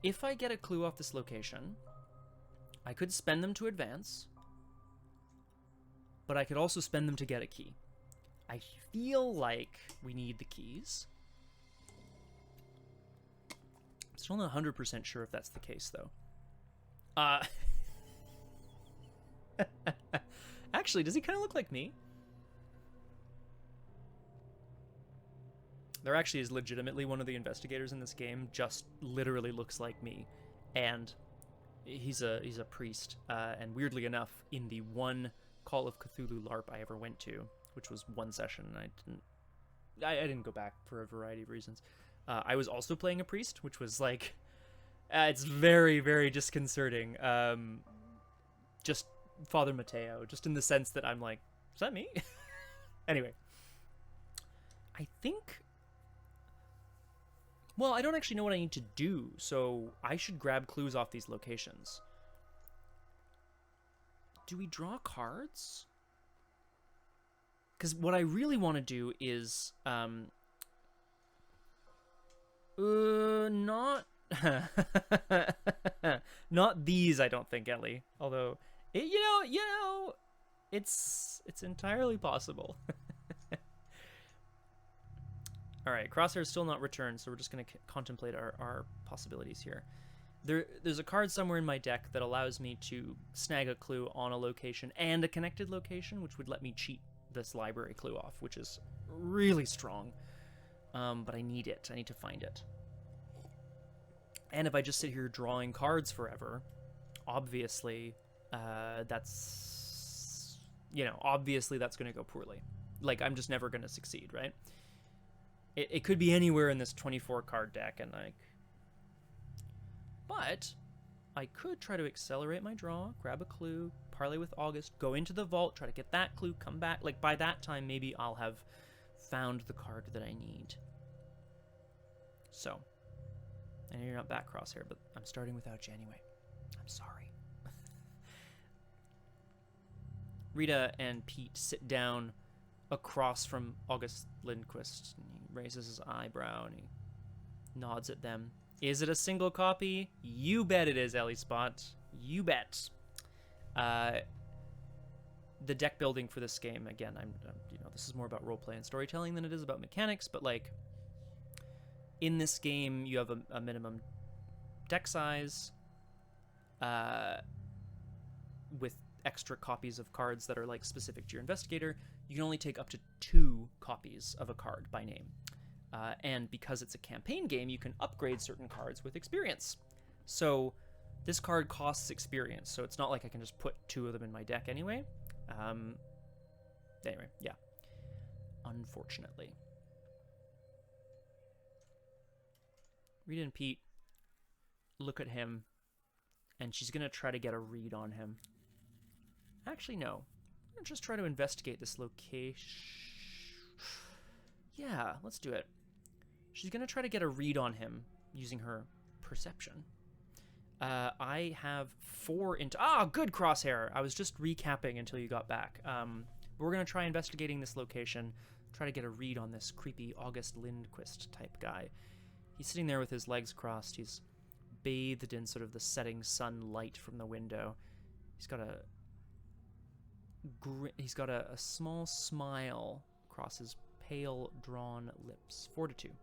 If I get a clue off this location, I could spend them to advance, but I could also spend them to get a key. I feel like we need the keys. I'm still not 100% sure if that's the case, though. Actually, does he kind of look like me? There actually is legitimately one of the investigators in this game, just literally looks like me. And he's a priest. And weirdly enough, in the one Call of Cthulhu LARP I ever went to, which was one session, and I didn't go back for a variety of reasons. I was also playing a priest, which was like, it's very, very disconcerting. Just Father Mateo, just in the sense that I'm like, is that me? Anyway. I think... Well, I don't actually know what I need to do, so I should grab clues off these locations. Do we draw cards? Because what I really want to do is, not... not these, I don't think, Ellie. Although, you know, it's entirely possible. All right, Crosshair's still not returned, so we're just going to contemplate our possibilities here. There's a card somewhere in my deck that allows me to snag a clue on a location and a connected location, which would let me cheat this library clue off, which is really strong. But I need it. I need to find it. And if I just sit here drawing cards forever, obviously, that's going to go poorly. Like, I'm just never going to succeed, right? It could be anywhere in this 24 card deck, and but I could try to accelerate my draw, grab a clue, parlay with August, go into the vault, try to get that clue, come back. Like, by that time, maybe I'll have found the card that I need. So, I know you're not back, Crosshair, but I'm starting without you anyway. I'm sorry. Rita and Pete sit down across from August Lindquist. And he raises his eyebrow and he nods at them. Is it a single copy? You bet it is, Ellie Spot. You bet. The deck building for this game, again, this is more about roleplay and storytelling than it is about mechanics, but like in this game, you have a minimum deck size with extra copies of cards that are like specific to your investigator. You can only take up to 2 copies of a card by name. And because it's a campaign game, you can upgrade certain cards with experience. So this card costs experience, so it's not like I can just put 2 of them in my deck anyway. Anyway, yeah. Unfortunately. Rita and Pete look at him, and she's going to try to get a read on him. Actually, no. I'm going to just try to investigate this location. Yeah, let's do it. She's going to try to get a read on him using her perception. I have 4 into... Ah, good, Crosshair! I was just recapping until you got back. We're going to try investigating this location, try to get a read on this creepy August Lindquist type guy. He's sitting there with his legs crossed. He's bathed in sort of the setting sun light from the window. He's got a small smile across his pale, drawn lips. Fortitude.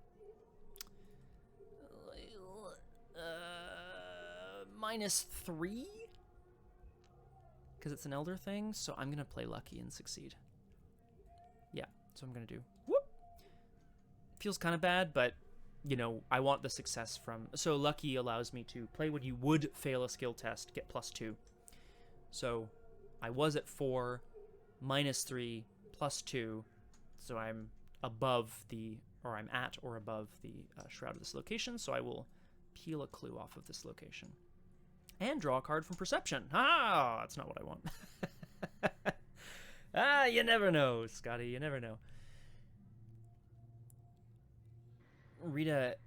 -3? Because it's an elder thing, so I'm going to play lucky and succeed. Yeah, so I'm going to do... Whoop! Feels kind of bad, but, you know, I want the success from... So lucky allows me to play when you would fail a skill test, get +2. So I was at 4, -3, +2, so I'm above the... Or I'm at or above the shroud of this location, so I will peel a clue off of this location. And draw a card from perception. Ah, that's not what I want. You never know, Scotty. You never know. Rita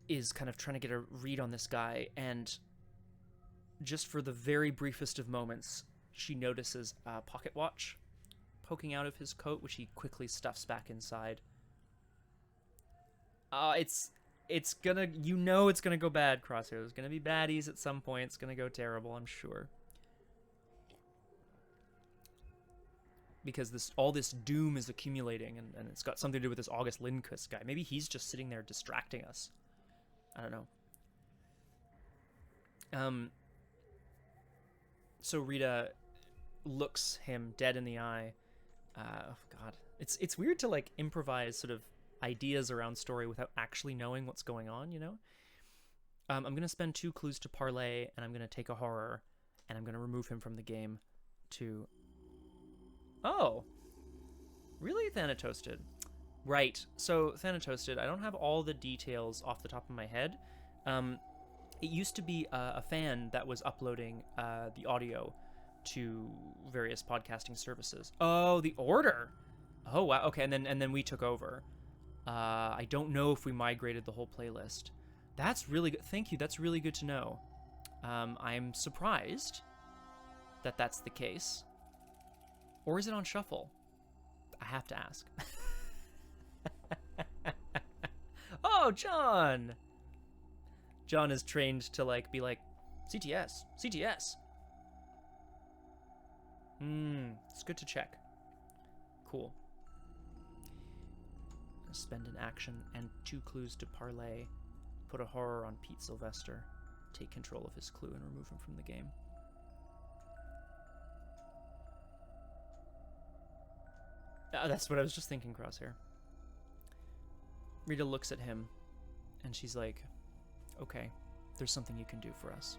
is kind of trying to get a read on this guy, and just for the very briefest of moments, she notices a pocket watch poking out of his coat, which he quickly stuffs back inside. It's gonna, it's gonna go bad, Crosshair. There's gonna be baddies at some point. It's gonna go terrible, I'm sure. Because all this doom is accumulating, and it's got something to do with this August Lindquist guy. Maybe he's just sitting there distracting us. I don't know. So Rita looks him dead in the eye. Oh God, it's weird to like improvise sort of ideas around story without actually knowing what's going on, you know? I'm going to spend 2 clues to parlay, and I'm going to take a horror, and I'm going to remove him from the game to... Oh! Really, Thanatoasted? Right, so Thanatoasted, I don't have all the details off the top of my head. It used to be a fan that was uploading the audio to various podcasting services. Oh, the Order! Oh, wow, okay, and then we took over. I don't know if we migrated the whole playlist. That's really good. Thank you. That's really good to know. I'm surprised that that's the case. Or is it on shuffle? I have to ask. Oh, John! John is trained to be like, CTS, CTS. It's good to check. Cool. Spend an action and 2 clues to parlay. Put a horror on Pete Sylvester. Take control of his clue and remove him from the game. That's what I was just thinking, Crosshair. Rita looks at him, and she's like, okay, there's something you can do for us.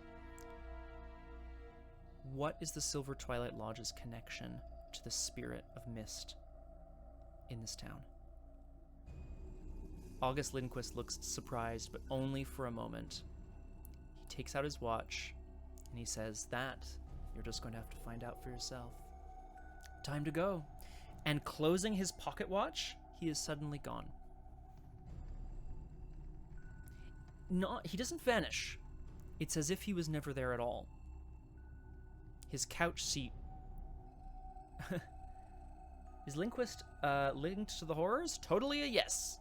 What is the Silver Twilight Lodge's connection to the spirit of mist in this town? August Lindquist looks surprised, but only for a moment. He takes out his watch, and he says, that, you're just going to have to find out for yourself. Time to go. And closing his pocket watch, he is suddenly gone. He doesn't vanish. It's as if he was never there at all. His couch seat Is Linguist linked to the horrors? Totally a yes.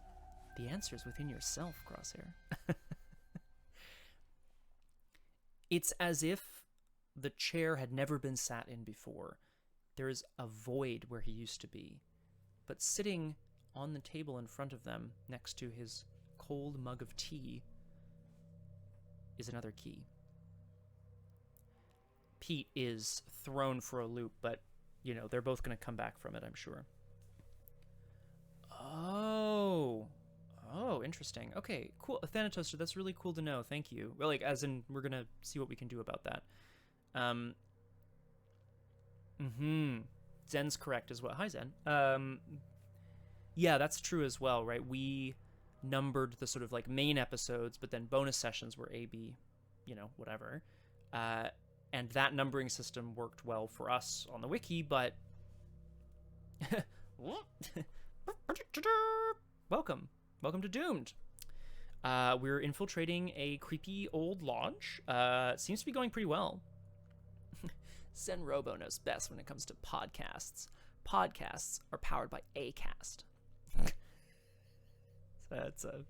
The answer is within yourself, Crosshair. It's as if the chair had never been sat in before. There is a void where he used to be. But sitting on the table in front of them, next to his cold mug of tea, is another key. Pete is thrown for a loop, but, you know, they're both going to come back from it, I'm sure. Oh, interesting. Okay, cool. Thanatoaster, that's really cool to know. Thank you. Well, like, as in, we're going to see what we can do about that. Zen's correct as well. Hi, Zen. Yeah, that's true as well, right? We numbered the sort of, like, main episodes, but then bonus sessions were A, B, you know, whatever. And that numbering system worked well for us on the wiki, but... Welcome to Doomed. We're infiltrating a creepy old lodge. Seems to be going pretty well. Zen Robo knows best when it comes to podcasts. Podcasts are powered by Acast. So that's a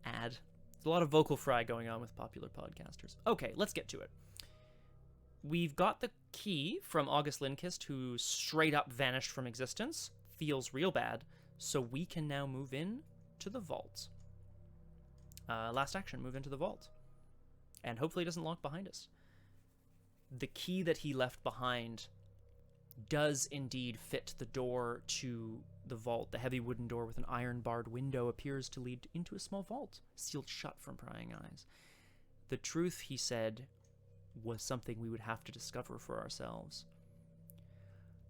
ad. There's a lot of vocal fry going on with popular podcasters. Okay, let's get to it. We've got the key from August Lindquist, who straight up vanished from existence. Feels real bad. So we can now move in to the vault. Last action, move into the vault. And hopefully it doesn't lock behind us. The key that he left behind does indeed fit the door to the vault. The heavy wooden door with an iron-barred window appears to lead into a small vault, sealed shut from prying eyes. The truth, he said, was something we would have to discover for ourselves.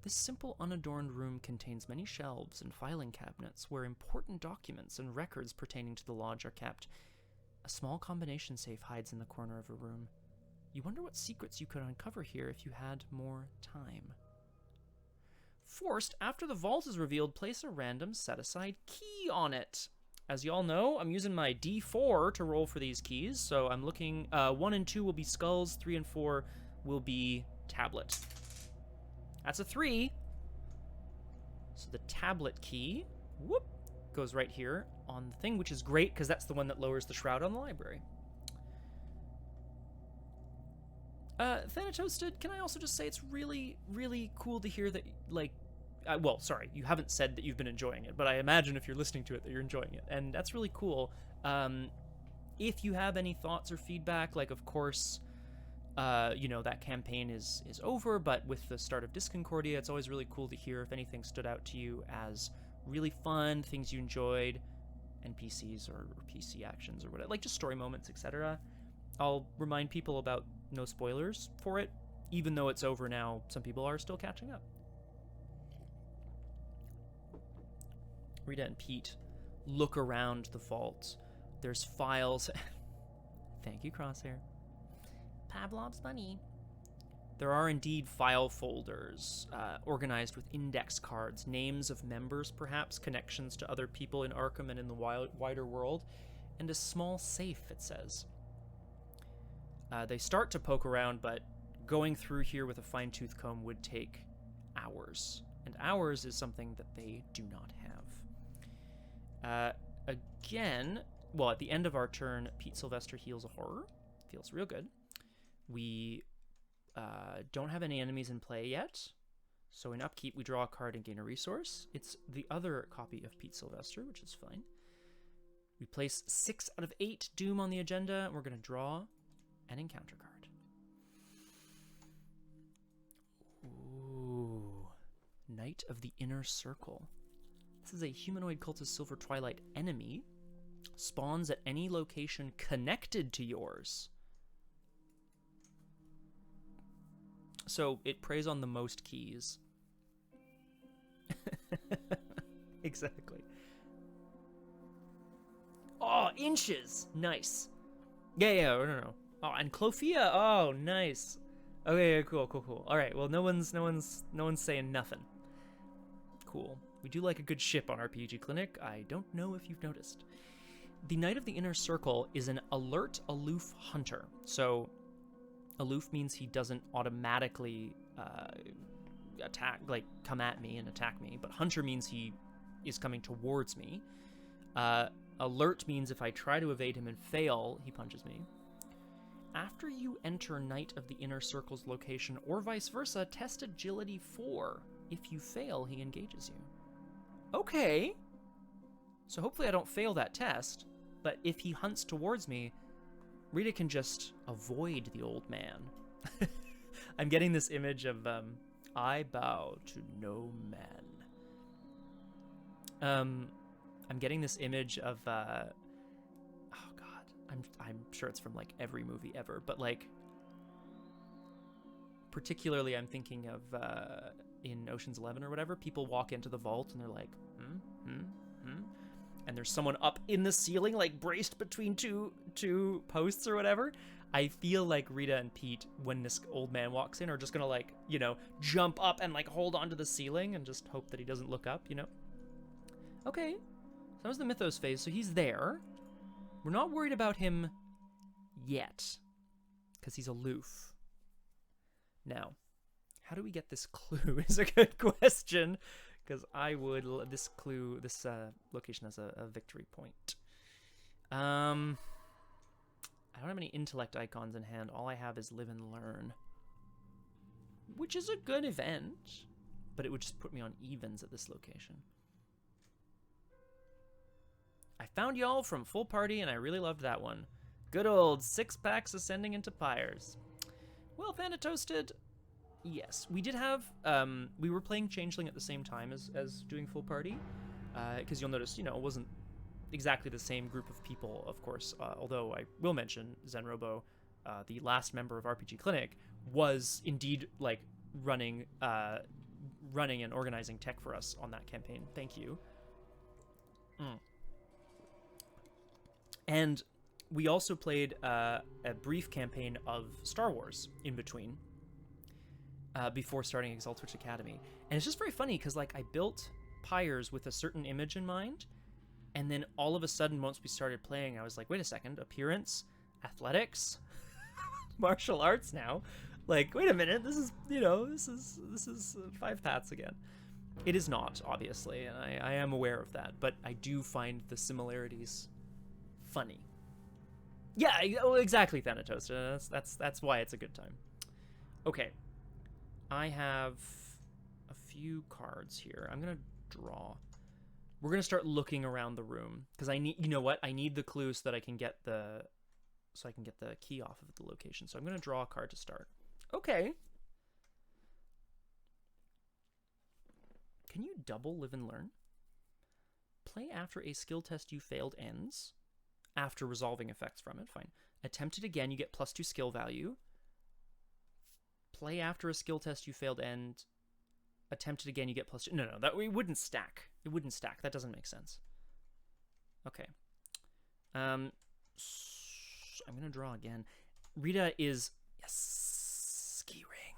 This simple, unadorned room contains many shelves and filing cabinets where important documents and records pertaining to the lodge are kept. A small combination safe hides in the corner of a room. You wonder what secrets you could uncover here if you had more time. Forced, after the vault is revealed, place a random set-aside key on it. As you all know, I'm using my D4 to roll for these keys, so I'm looking... 1 and 2 will be skulls, 3 and 4 will be tablet. That's a 3. So the tablet key, whoop, goes right here on the thing, which is great, because that's the one that lowers the shroud on the library. Thanatoasted, can I also just say it's really, really cool to hear that, like... well, sorry, you haven't said that you've been enjoying it, but I imagine if you're listening to it that you're enjoying it, and that's really cool. If you have any thoughts or feedback, like, of course, you know, that campaign is over, but with the start of Disconcordia, it's always really cool to hear if anything stood out to you as really fun, things you enjoyed, NPCs or PC actions or whatever, like just story moments, etc. I'll remind people about no spoilers for it, even though it's over now, some people are still catching up. Rita and Pete look around the vault. There's files. Thank you, Crosshair. Pavlov's bunny. There are indeed file folders organized with index cards, names of members perhaps, connections to other people in Arkham and in the wider world, and a small safe, it says. They start to poke around, but going through here with a fine-tooth comb would take hours. And hours is something that they do not have. Again, well, at the end of our turn, Pete Sylvester heals a horror. Feels real good. We don't have any enemies in play yet. So in Upkeep, we draw a card and gain a resource. It's the other copy of Pete Sylvester, which is fine. We place 6 out of 8 Doom on the agenda, and we're going to draw an encounter card. Ooh. Knight of the Inner Circle. This is a humanoid cultist Silver Twilight enemy. Spawns at any location connected to yours. So it preys on the most keys. Exactly. Oh, inches! Nice. Yeah, no. Oh, and Clofia. Oh, nice. Okay, cool. All right. Well, no one's saying nothing. Cool. We do like a good ship on RPG Clinic. I don't know if you've noticed. The Knight of the Inner Circle is an alert, aloof hunter. So, aloof means he doesn't automatically come at me and attack me. But hunter means he is coming towards me. Alert means if I try to evade him and fail, he punches me. After you enter Knight of the Inner Circle's location, or vice versa, test Agility 4. If you fail, he engages you. Okay. So hopefully I don't fail that test, but if he hunts towards me, Rita can just avoid the old man. I'm getting this image of, I bow to no man. I'm getting this image of, oh god, I'm sure it's from like every movie ever, but like, particularly I'm thinking of, in Ocean's 11 or whatever, people walk into the vault and they're like, and there's someone up in the ceiling, like braced between two posts or whatever. I feel like Rita and Pete, when this old man walks in, are just gonna like, you know, jump up and like hold onto the ceiling and just hope that he doesn't look up, you know? Okay, so that was the Mythos phase, so he's there. We're not worried about him yet, because he's aloof. Now, how do we get this clue is a good question, because this location has a victory point. I don't have any intellect icons in hand. All I have is live and learn, which is a good event, but it would just put me on evens at this location. I found y'all from Full Party, and I really loved that one. Good old 6-packs ascending into pyres. Well, Thanatoasted, yes, we did have, we were playing Changeling at the same time as doing Full Party, because you'll notice, you know, it wasn't exactly the same group of people, of course, although I will mention Zenrobo, the last member of RPG Clinic, was indeed, like, running and organizing tech for us on that campaign. Thank you. And we also played a brief campaign of Star Wars in between, before starting Exaltwitch Academy. And it's just very funny, because, like, I built pyres with a certain image in mind, and then all of a sudden, once we started playing, I was like, wait a second, appearance, athletics, martial arts now? Like, wait a minute, this is, you know, this is 5 paths again. It is not, obviously, and I am aware of that, but I do find the similarities funny. Yeah, exactly, Thanatos. That's why it's a good time. Okay. I have a few cards here. I'm going to draw. We're going to start looking around the room, because I need, you know what? I need the clue so that I can get the key off of the location. So I'm going to draw a card to start. Okay. Can you double live and learn? Play after a skill test you failed ends. After resolving effects from it, fine. Attempt it again, you get +2 skill value. Play after a skill test you failed end. Attempt it again, you get +2. No, that it wouldn't stack. It wouldn't stack. That doesn't make sense. Okay. I'm gonna draw again. Rita is, yes, ski ring.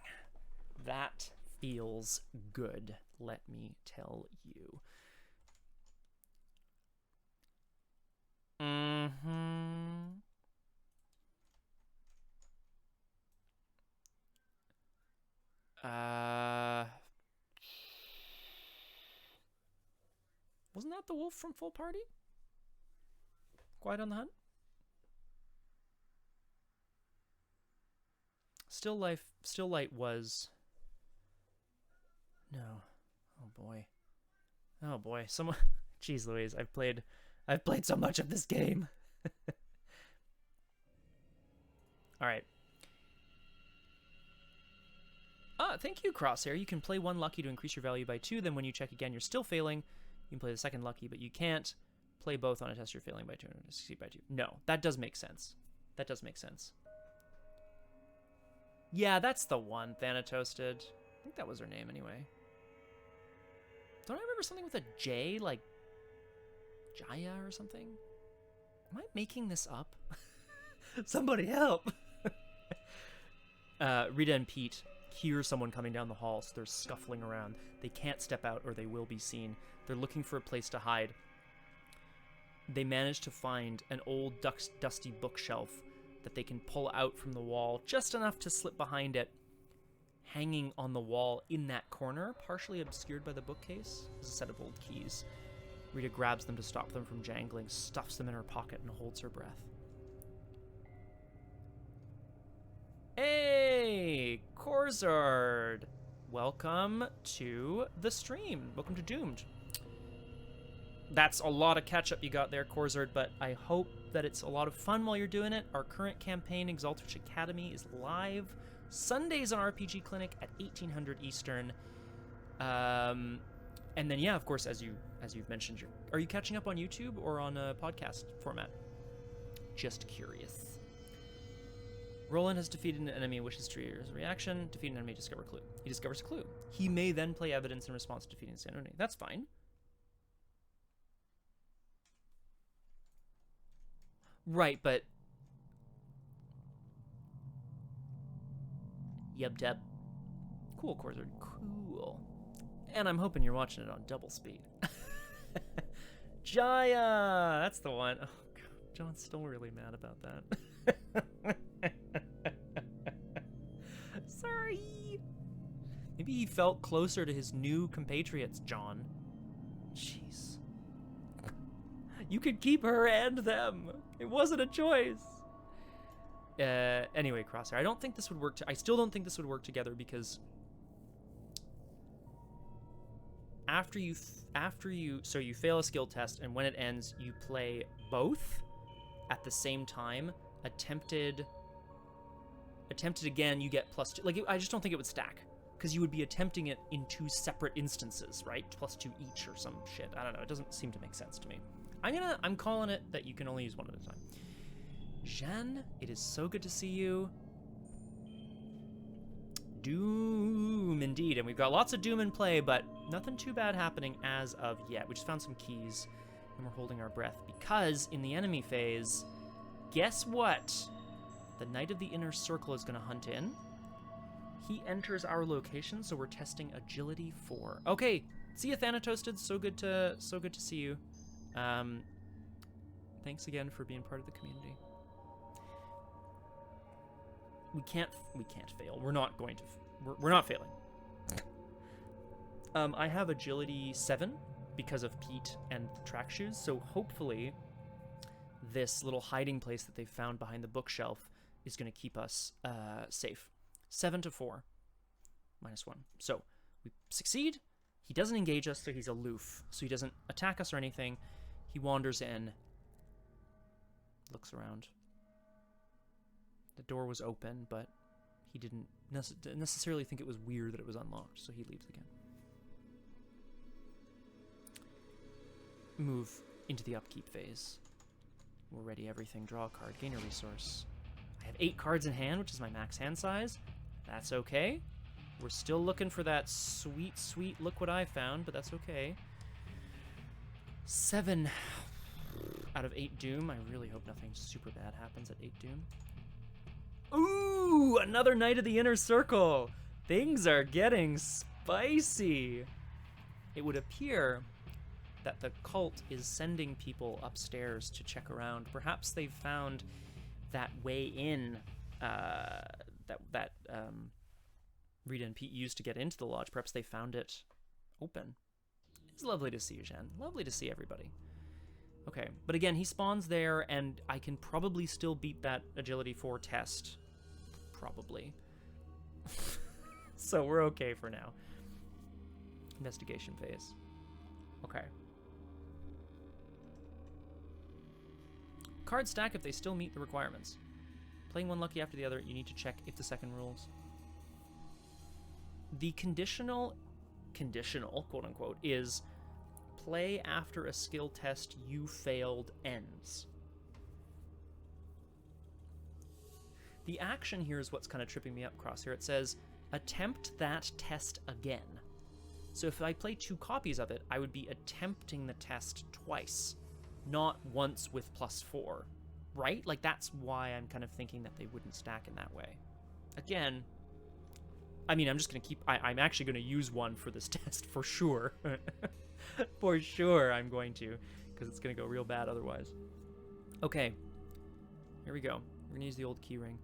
That feels good, let me tell you. Wasn't that the wolf from Full Party? Quiet on the Hunt? Still Light was... No. Oh boy. Someone... Jeez Louise, I've played so much of this game. Alright. Thank you, Crosshair. You can play 1 lucky to increase your value by 2, then when you check again, you're still failing. You can play the second lucky, but you can't play both on a test you're failing by 2 and succeed by 2. No, that does make sense. That does make sense. Yeah, that's the one, Thanatoasted. I think that was her name anyway. Don't I remember something with a J, like Jaya or something? Am I making this up? Somebody help! Rita and Pete hear someone coming down the hall, so they're scuffling around. They can't step out or they will be seen. They're looking for a place to hide. They manage to find an old dusty bookshelf that they can pull out from the wall, just enough to slip behind it. hanging on the wall in that corner, partially obscured by the bookcase, is a set of old keys. Rita grabs them to stop them from jangling, stuffs them in her pocket, and holds her breath. Hey, Corzard! Welcome to the stream. Welcome to Doomed. That's a lot of catch-up you got there, Corzard, but I hope that it's a lot of fun while you're doing it. Our current campaign, Exaltich Academy, is live Sundays on RPG Clinic at 1800 Eastern. And then, yeah, of course, as you've mentioned, are you catching up on YouTube or on a podcast format? Just curious. Roland has defeated an enemy and wishes to trigger his reaction. Defeat an enemy, discover a clue. He discovers a clue. He may then play evidence in response to defeating the enemy. That's fine. Right, but... Yub-dub. Cool, Corzard. Cool. And I'm hoping you're watching it on double speed. Jaya! That's the one. Oh, God. John's still really mad about that. Sorry. Maybe he felt closer to his new compatriots, John. Jeez. You could keep her and them. It wasn't a choice. Anyway, Crosshair, I don't think this would work. I still don't think this would work together because after you fail a skill test, and when it ends, you play both at the same time. Attempted again, you get +2. Like, I just don't think it would stack, because you would be attempting it in 2 separate instances, right? +2 each or some shit. I don't know. It doesn't seem to make sense to me. I'm calling it that you can only use one at a time. Jeanne, it is so good to see you. Doom, indeed. And we've got lots of Doom in play, but nothing too bad happening as of yet. We just found some keys, and we're holding our breath, because in the enemy phase, guess what? The Knight of the Inner Circle is going to hunt in. He enters our location, so we're testing Agility 4. Okay, see you, Thanatoasted. So good to see you. Thanks again for being part of the community. We can't fail. We're not going to. We're not failing. I have Agility 7 because of Pete and track shoes, so hopefully this little hiding place that they found behind the bookshelf is going to keep us safe. 7 to 4. -1. So we succeed. He doesn't engage us, so he's aloof. So he doesn't attack us or anything. He wanders in, looks around. The door was open, but he didn't necessarily think it was weird that it was unlocked, so he leaves again. Move into the upkeep phase. We're ready, everything. Draw a card, gain a resource. I have 8 cards in hand, which is my max hand size. That's okay. We're still looking for that sweet, sweet look what I found, but that's okay. 7 out of 8 Doom. I really hope nothing super bad happens at 8 Doom. Ooh, another Knight of the Inner Circle. Things are getting spicy. It would appear that the cult is sending people upstairs to check around. Perhaps they've found that way in that Rita and Pete used to get into the lodge. Perhaps they found it open. It's lovely to see you, Jen. Lovely to see everybody. Okay, but again, he spawns there, and I can probably still beat that Agility 4 test. Probably. So we're okay for now. Investigation phase. Okay. Cards stack if they still meet the requirements. Playing one lucky after the other, you need to check if the second rules. The conditional, quote unquote, is play after a skill test you failed ends. The action here is what's kind of tripping me up, Crosshair. It says, attempt that test again. So if I play 2 copies of it, I would be attempting the test twice, not once with +4, right? Like, that's why I'm kind of thinking that they wouldn't stack in that way. Again, I mean, I'm just going to keep... I'm actually going to use one for this test, for sure. For sure I'm going to, because it's going to go real bad otherwise. Okay, here we go. We're going to use the old key ring.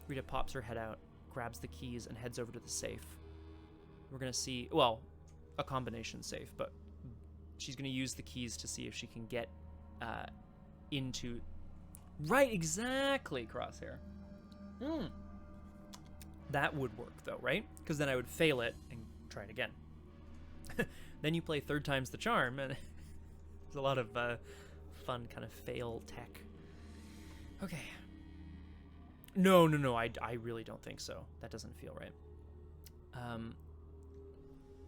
Rita pops her head out. grabs the keys, and heads over to the safe. We're going to see, well, a combination safe, but she's going to use the keys to see if she can get into... Right, exactly, Crosshair. That would work, though, right? Because then I would fail it and try it again. Then you play third time's the charm, and there's a lot of fun kind of fail tech. Okay. No, I really don't think so. That doesn't feel right.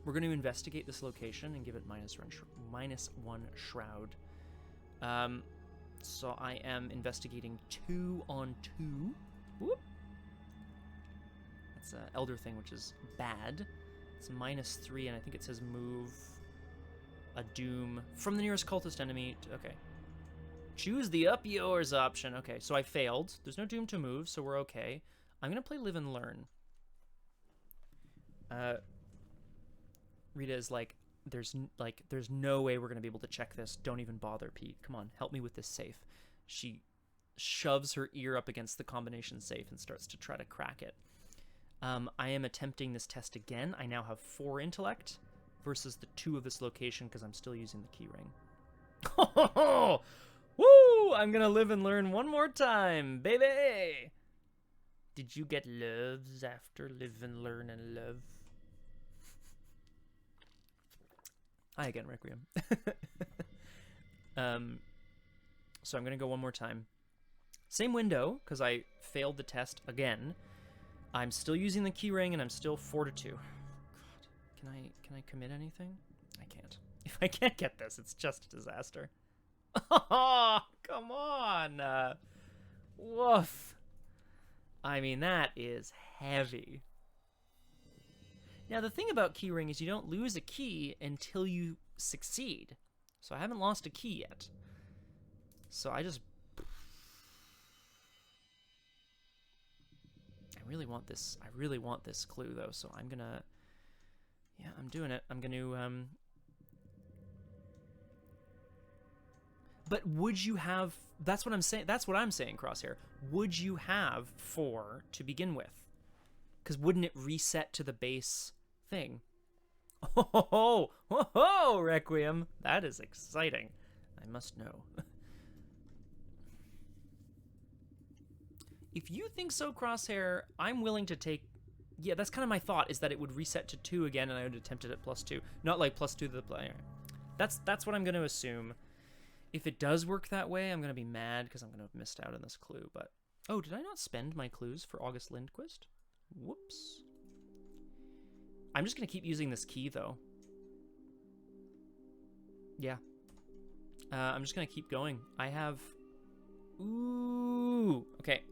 We're going to investigate this location and give it -1 shroud. So I am investigating 2 on 2. Whoop. That's an elder thing, which is bad. It's -3, and I think it says move a doom from the nearest cultist enemy. Okay. Choose the up yours option. Okay, so I failed. There's no doom to move, so we're okay. I'm going to play live and learn. Rita is like, there's no way we're going to be able to check this. Don't even bother, Pete. Come on, help me with this safe. She shoves her ear up against the combination safe and starts to try to crack it. I am attempting this test again. I now have 4 intellect versus the 2 of this location because I'm still using the key ring. Woo! I'm going to live and learn one more time, baby! Did you get loves after live and learn and love? Hi again, Requiem. So I'm going to go one more time. Same window, because I failed the test again. I'm still using the key ring, and I'm still 4 to 2. God, can I commit anything? I can't. If I can't get this, it's just a disaster. Oh, come on! Woof. I mean, that is heavy. Now, the thing about key ring is you don't lose a key until you succeed. So I haven't lost a key yet. So I really want this. I really want this clue, though, so I'm gonna... Yeah, I'm doing it. I'm gonna, But would you have... That's what I'm saying. That's what I'm saying, Crosshair. Would you have 4 to begin with? Because wouldn't it reset to the base thing? Oh, Requiem. That is exciting. I must know. If you think so, Crosshair, I'm willing to take... Yeah, that's kind of my thought, is that it would reset to 2 again, and I would attempt it at +2. Not like +2 to the player. That's what I'm going to assume. If it does work that way, I'm going to be mad, because I'm going to have missed out on this clue, but... Oh, did I not spend my clues for August Lindquist? Whoops. I'm just going to keep using this key, though. Yeah. I'm just going to keep going. I have... Ooh! Okay.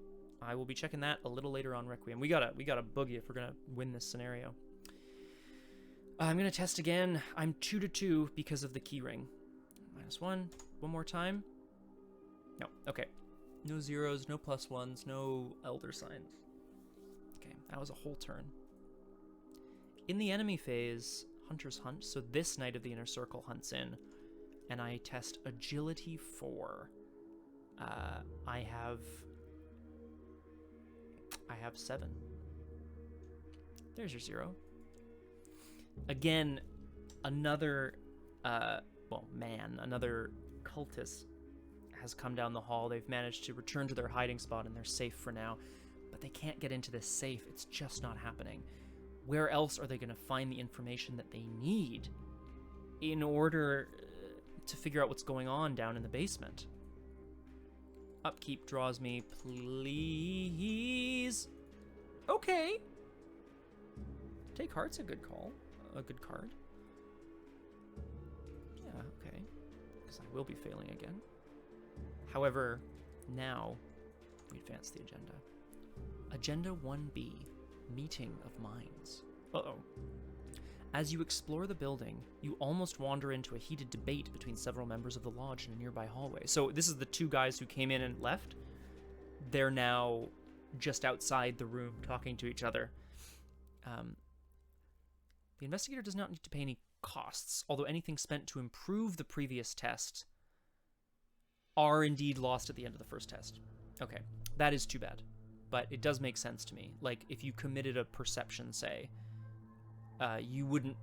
I will be checking that a little later on, Requiem. We gotta boogie if we're gonna win this scenario. I'm gonna test again. I'm 2 to 2 because of the key ring. -1. One more time. No. Okay. No zeros, no +1s, no elder signs. Okay, that was a whole turn. In the enemy phase, hunters hunt. So this Knight of the Inner Circle hunts in, and I test agility 4. I have 7. There's your 0. Again, another, another cultist has come down the hall. They've managed to return to their hiding spot, and they're safe for now. But they can't get into this safe. It's just not happening. Where else are they going to find the information that they need in order to figure out what's going on down in the basement? Upkeep draws me, please. Okay. Take Heart's a good call. A good card. Yeah, okay. Because I will be failing again. However, now we advance the agenda. Agenda 1B, Meeting of Minds. Uh-oh. As you explore the building, you almost wander into a heated debate between several members of the lodge in a nearby hallway. So this is the 2 guys who came in and left. They're now just outside the room talking to each other. The investigator does not need to pay any costs, although anything spent to improve the previous test are indeed lost at the end of the first test. Okay, that is too bad. but it does make sense to me. Like, if you committed a perception, say, you wouldn't,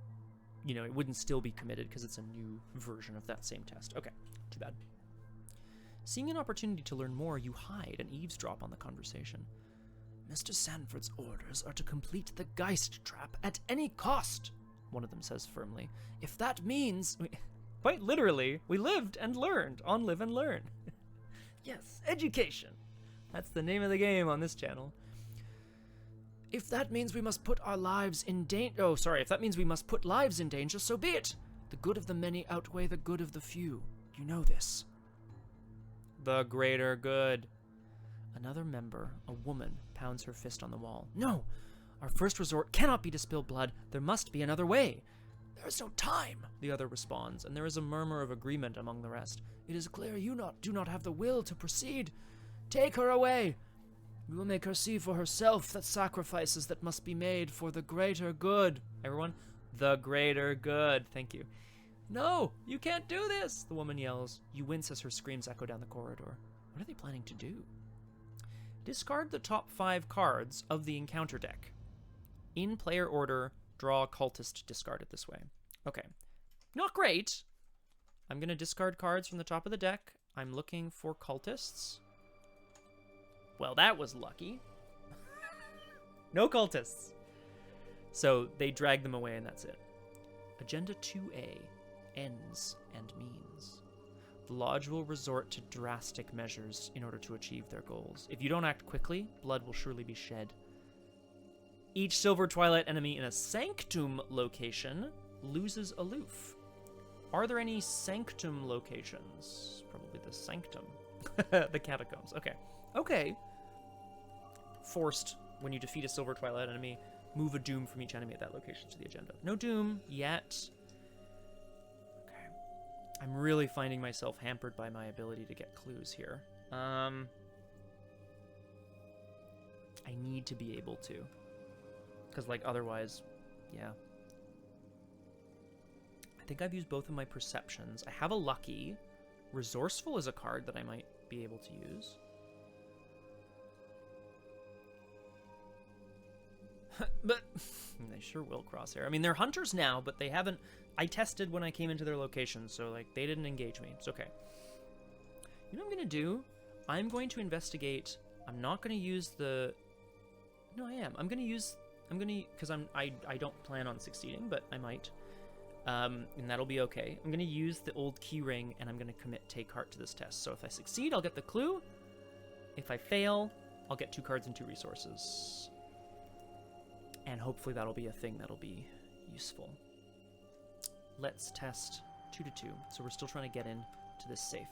it wouldn't still be committed because it's a new version of that same test. Okay, too bad. Seeing an opportunity to learn more, you hide and eavesdrop on the conversation. Mr. Sanford's orders are to complete the Geist trap at any cost, one of them says firmly. If that means... Quite literally, we lived and learned on Live and Learn. Yes, education. That's the name of the game on this channel. If that means we must put our lives in danger... Oh, sorry. If that means we must put lives in danger, so be it. The good of the many outweigh the good of the few. You know this. The greater good. Another member, a woman, pounds her fist on the wall. No! Our first resort cannot be to spill blood. There must be another way. There is no time, the other responds, and there is a murmur of agreement among the rest. It is clear you do not have the will to proceed. Take her away. We will make her see for herself that sacrifices that must be made for the greater good. Everyone, the greater good. Thank you. No, you can't do this, the woman yells. You wince as her screams echo down the corridor. What are they planning to do? Discard the top 5 cards of the encounter deck. In player order, draw cultist discarded this way. Okay. Not great. I'm going to discard cards from the top of the deck. I'm looking for cultists. Well, that was lucky. No cultists. So they drag them away and that's it. Agenda 2A. Ends and means. The Lodge will resort to drastic measures in order to achieve their goals. If you don't act quickly, blood will surely be shed. Each Silver Twilight enemy in a Sanctum location loses aloof. Are there any Sanctum locations? Probably the Sanctum. The Catacombs. Okay. Okay. Forced, when you defeat a Silver Twilight enemy, move a Doom from each enemy at that location to the agenda. No Doom yet. I'm really finding myself hampered by my ability to get clues here. I need to be able to. Because, like, otherwise, yeah. I think I've used both of my perceptions. I have a lucky. Resourceful is a card that I might be able to use. But they sure will crosshair. I mean, they're hunters now, but they haven't... I tested when I came into their location, so, like, they didn't engage me. It's okay. You know what I'm going to do? I'm going to investigate. I'm not going to use the... No, I am. I'm going to use... Because I don't plan on succeeding, but I might. And that'll be okay. I'm going to use the old key ring, and I'm going to commit Take Heart to this test. So if I succeed, I'll get the clue. If I fail, I'll get 2 cards and 2 resources. And hopefully that'll be a thing that'll be useful. Let's test 2 to 2. So we're still trying to get in to this safe.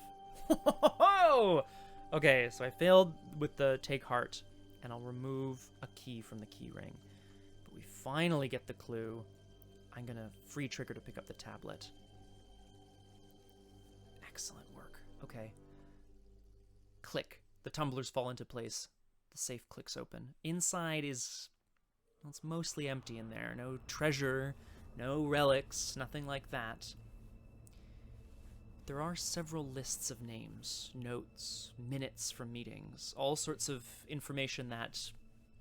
Okay, so I failed with the Take Heart, and I'll remove a key from the key ring. But we finally get the clue. I'm going to free trigger to pick up the tablet. Excellent work. Okay. Click. The tumblers fall into place. The safe clicks open. Inside is... Well, it's mostly empty in there. No treasure, no relics, nothing like that. There are several lists of names, notes, minutes from meetings, all sorts of information that,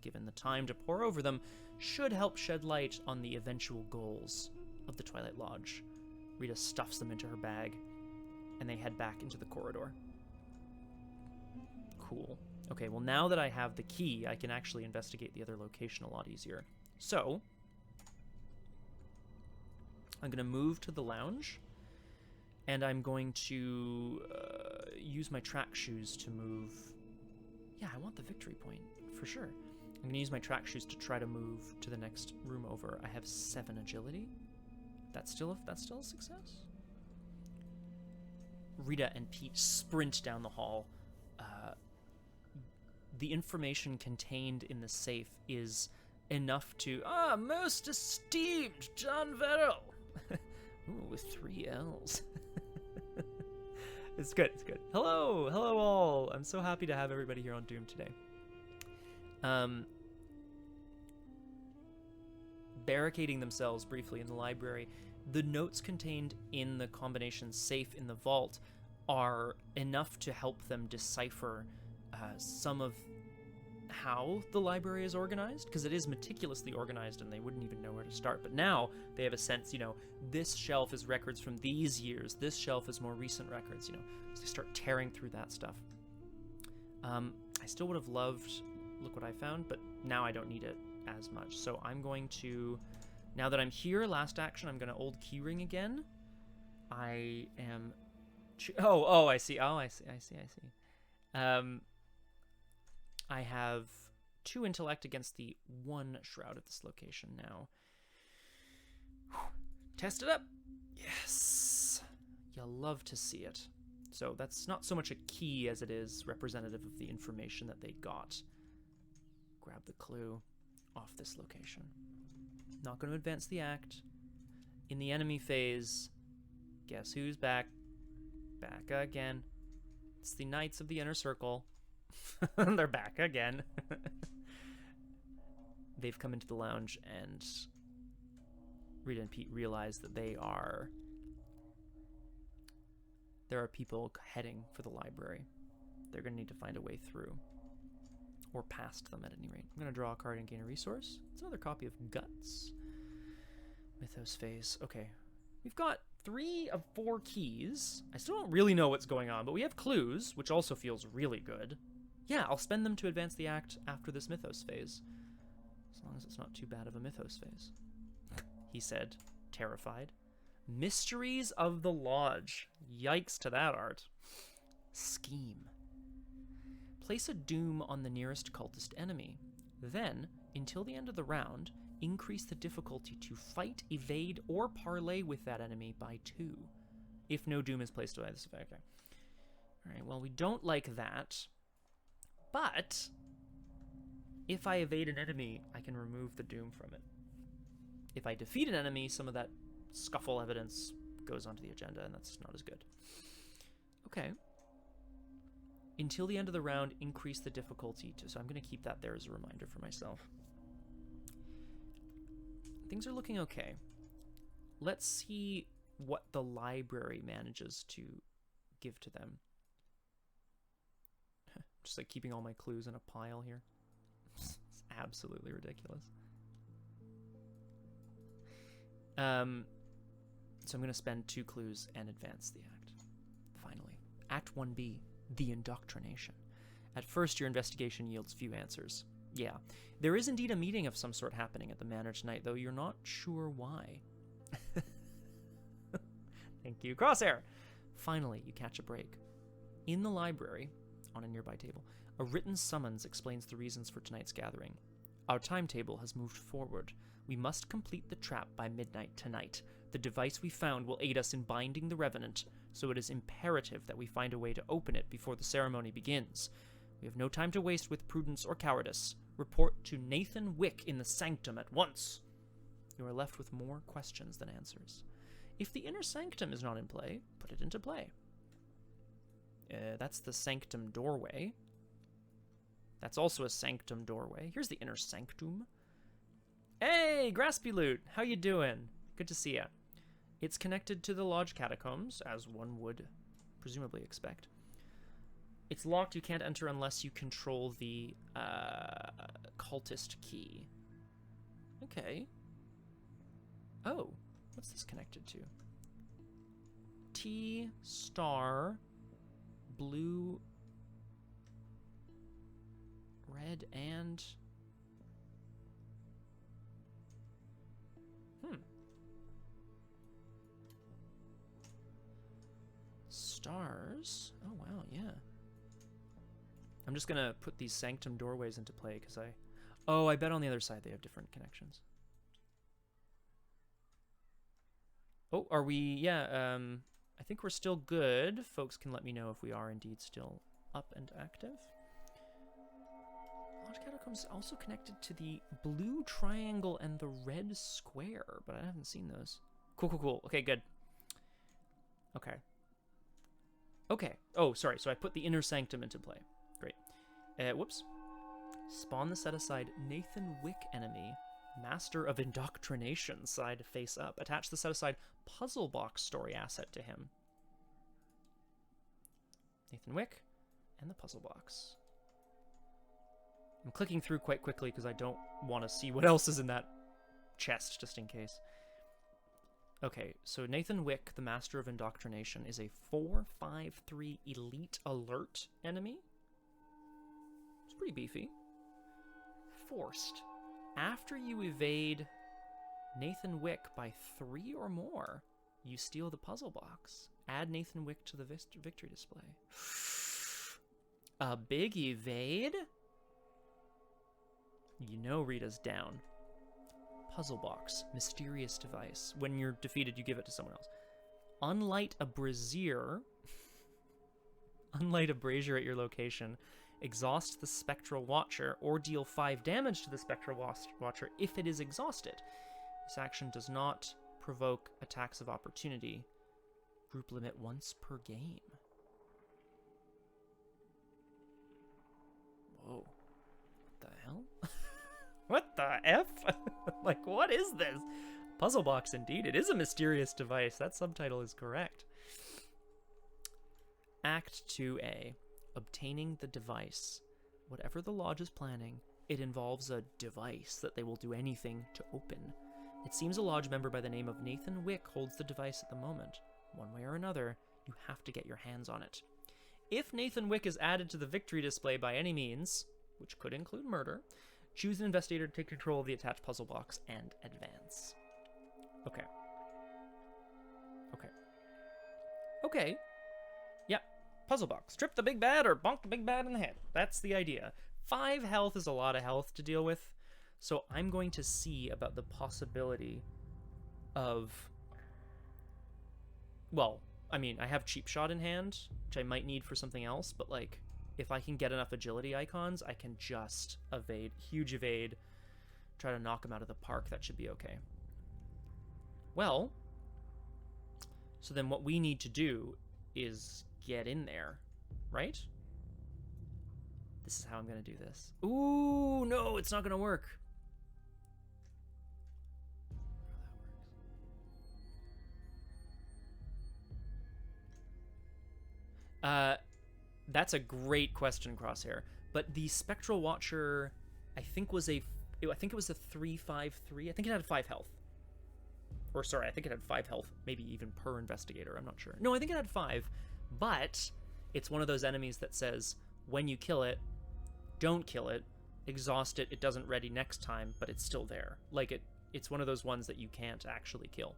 given the time to pour over them, should help shed light on the eventual goals of the Twilight Lodge. Rita stuffs them into her bag, and they head back into the corridor. Cool. Okay, well now that I have the key, I can actually investigate the other location a lot easier. So, I'm going to move to the lounge, and I'm going to use my track shoes to move... Yeah, I want the victory point, for sure. I'm going to use my track shoes to try to move to the next room over. I have 7 agility. That's still a success? Rita and Pete sprint down the hall. The information contained in the safe is enough to... most esteemed John Verrill! Ooh, with 3 L's. It's good, it's good. Hello all! I'm so happy to have everybody here on Doom today. Barricading themselves briefly in the library, the notes contained in the combination safe in the vault are enough to help them decipher some of how the library is organized, because it is meticulously organized and they wouldn't even know where to start. But now they have a sense, you know, this shelf is records from these years, this shelf is more recent records, you know, so they start tearing through that stuff. I still would have loved, look what I found, but now I don't need it as much. So I'm going to, now that I'm here, last action, I'm going to old keyring again. I am, I see. I have 2 intellect against the 1 shroud at this location now. Test it up. Yes. You'll love to see it. So that's not so much a key as it is representative of the information that they got. Grab the clue off this location. Not going to advance the act. In the enemy phase, guess who's back? Back again. It's the Knights of the Inner Circle. They're back again. They've come into the lounge, and Rita and Pete realize that there are people heading for the library. They're going to need to find a way through. Or past them, at any rate. I'm going to draw a card and gain a resource. It's another copy of Guts. Mythos Phase. Okay. We've got 3 of 4 keys. I still don't really know what's going on, but we have clues, which also feels really good. Yeah, I'll spend them to advance the act after this Mythos Phase. As long as it's not too bad of a Mythos Phase. He said, terrified. Mysteries of the Lodge. Yikes to that art. Scheme. Place a doom on the nearest cultist enemy. Then, until the end of the round, increase the difficulty to fight, evade, or parlay with that enemy by 2. If no doom is placed by this effect. Okay. Alright, well, we don't like that. But, if I evade an enemy, I can remove the doom from it. If I defeat an enemy, some of that scuffle evidence goes onto the agenda, and that's not as good. Okay. Until the end of the round, increase the difficulty to... So I'm going to keep that there as a reminder for myself. Things are looking okay. Let's see what the library manages to give to them. Just like keeping all my clues in a pile here. It's absolutely ridiculous. So I'm going to spend 2 clues and advance the act. Finally. Act 1B, the Indoctrination. At first, your investigation yields few answers. Yeah, there is indeed a meeting of some sort happening at the manor tonight, though you're not sure why. Thank you, Crosshair! Finally, you catch a break. In the library, on a nearby table, a written summons explains the reasons for tonight's gathering. Our timetable has moved forward. We must complete the trap by midnight tonight. The device we found will aid us in binding the Revenant, so it is imperative that we find a way to open it before the ceremony begins. We have no time to waste with prudence or cowardice. Report to Nathan Wick in the Sanctum at once. You are left with more questions than answers. If the Inner Sanctum is not in play, put it into play. That's the Sanctum doorway. That's also a Sanctum doorway. Here's the Inner Sanctum. Hey, Graspy Loot! How you doing? Good to see ya. It's connected to the Lodge Catacombs, as one would presumably expect. It's locked. You can't enter unless you control the cultist key. Okay. Oh, what's this connected to? T star blue red and stars. Oh wow, yeah. I'm just gonna put these Sanctum doorways into play because I bet on the other side they have different connections. Oh, are we? Yeah, I think we're still good. Folks can let me know if we are indeed still up and active. Lodge Catacombs is also connected to the blue triangle and the red square, but I haven't seen those. Cool, cool, cool. Okay, good. Okay. Okay. Oh, sorry. So I put the Inner Sanctum into play. Great. Whoops. Spawn the set-aside Nathan Wick enemy. Master of Indoctrination side face up. Attach the set-aside puzzle box story asset to him. Nathan Wick and the puzzle box. I'm clicking through quite quickly because I don't want to see what else is in that chest, just in case. Okay, so Nathan Wick, the Master of Indoctrination, is a 4/5/3 elite alert enemy. It's pretty beefy. Forced. After you evade Nathan Wick by 3 or more, you steal the puzzle box. Add Nathan Wick to the victory display. A big evade? You know Rita's down. Puzzle box. Mysterious device. When you're defeated, you give it to someone else. Unlight a brazier. Unlight a brazier at your location. Exhaust the Spectral Watcher, or deal 5 damage to the Spectral Watcher if it is exhausted. This action does not provoke attacks of opportunity. Group limit once per game. Whoa. What the hell? What the F? Like, what is this? Puzzle box, indeed. It is a mysterious device. That subtitle is correct. Act 2A. Obtaining the device. Whatever the lodge is planning, it involves a device that they will do anything to open. It seems a lodge member by the name of Nathan Wick holds the device at the moment. One way or another, you have to get your hands on it. If Nathan Wick is added to the victory display by any means, which could include murder, choose an investigator to take control of the attached puzzle box and advance. Okay. Okay. Okay. Yeah. Puzzle box. Trip the big bad or bonk the big bad in the head. That's the idea. 5 health is a lot of health to deal with. So I'm going to see about the possibility of... Well, I mean, I have Cheap Shot in hand, which I might need for something else, but like, if I can get enough agility icons, I can just evade, huge evade, try to knock him out of the park. That should be okay. Well, so then what we need to do is get in there, right? This is how I'm going to do this. Ooh, no, it's not going to work. That's a great question, Crosshair. But the Spectral Watcher, I think it was a 3/5/3. I think it had 5 health. Or sorry, I think it had 5 health, maybe even per investigator. I'm not sure. No, I think it had 5. But it's one of those enemies that says when you kill it, don't kill it, exhaust it. It doesn't ready next time, but it's still there. Like it's one of those ones that you can't actually kill.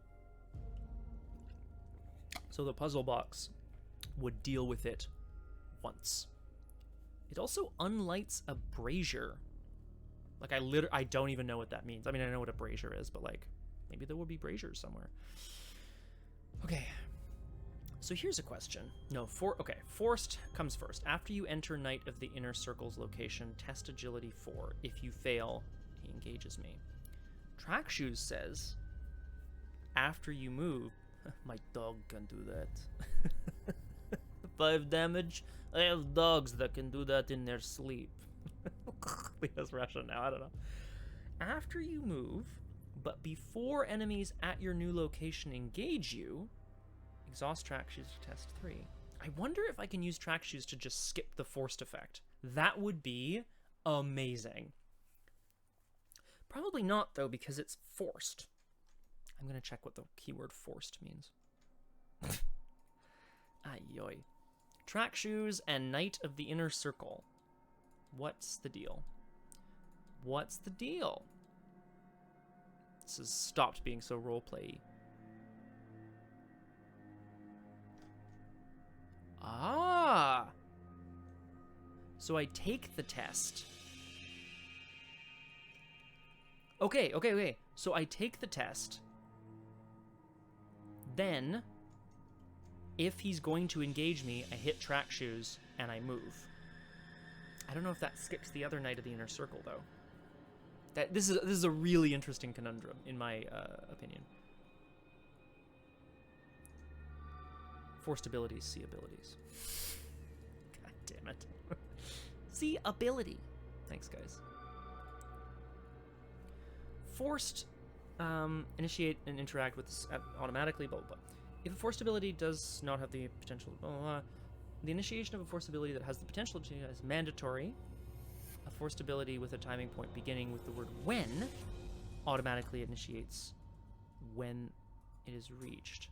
So the puzzle box would deal with it once. It also unlights a brazier. Like I don't even know what that means. I mean, I know what a brazier is, but like maybe there will be braziers somewhere. Okay. So here's a question. No, forced comes first. After you enter Knight of the Inner Circle's location, test agility 4. If you fail, he engages me. Track Shoes says, after you move, my dog can do that. 5 damage. I have dogs that can do that in their sleep. Leo's Russian now, I don't know. After you move, but before enemies at your new location engage you, exhaust Track Shoes to test 3. I wonder if I can use Track Shoes to just skip the forced effect. That would be amazing. Probably not, though, because it's forced. I'm going to check what the keyword forced means. Ay, yoy. Track Shoes and Knight of the Inner Circle. What's the deal? What's the deal? This has stopped being so roleplay-y. Ah! So I take the test. Okay. So I take the test. Then, if he's going to engage me, I hit Track Shoes and I move. I don't know if that skips the other Knight of the Inner Circle, though. This is a really interesting conundrum, in my opinion. Forced abilities, see abilities. God damn it. See ability. Thanks, guys. Forced, initiate and interact with this automatically, blah, blah, blah. If a forced ability does not have the potential, blah, blah, blah, the initiation of a forced ability that has the potential to is mandatory A forced ability with a timing point beginning with the word when automatically initiates when it is reached.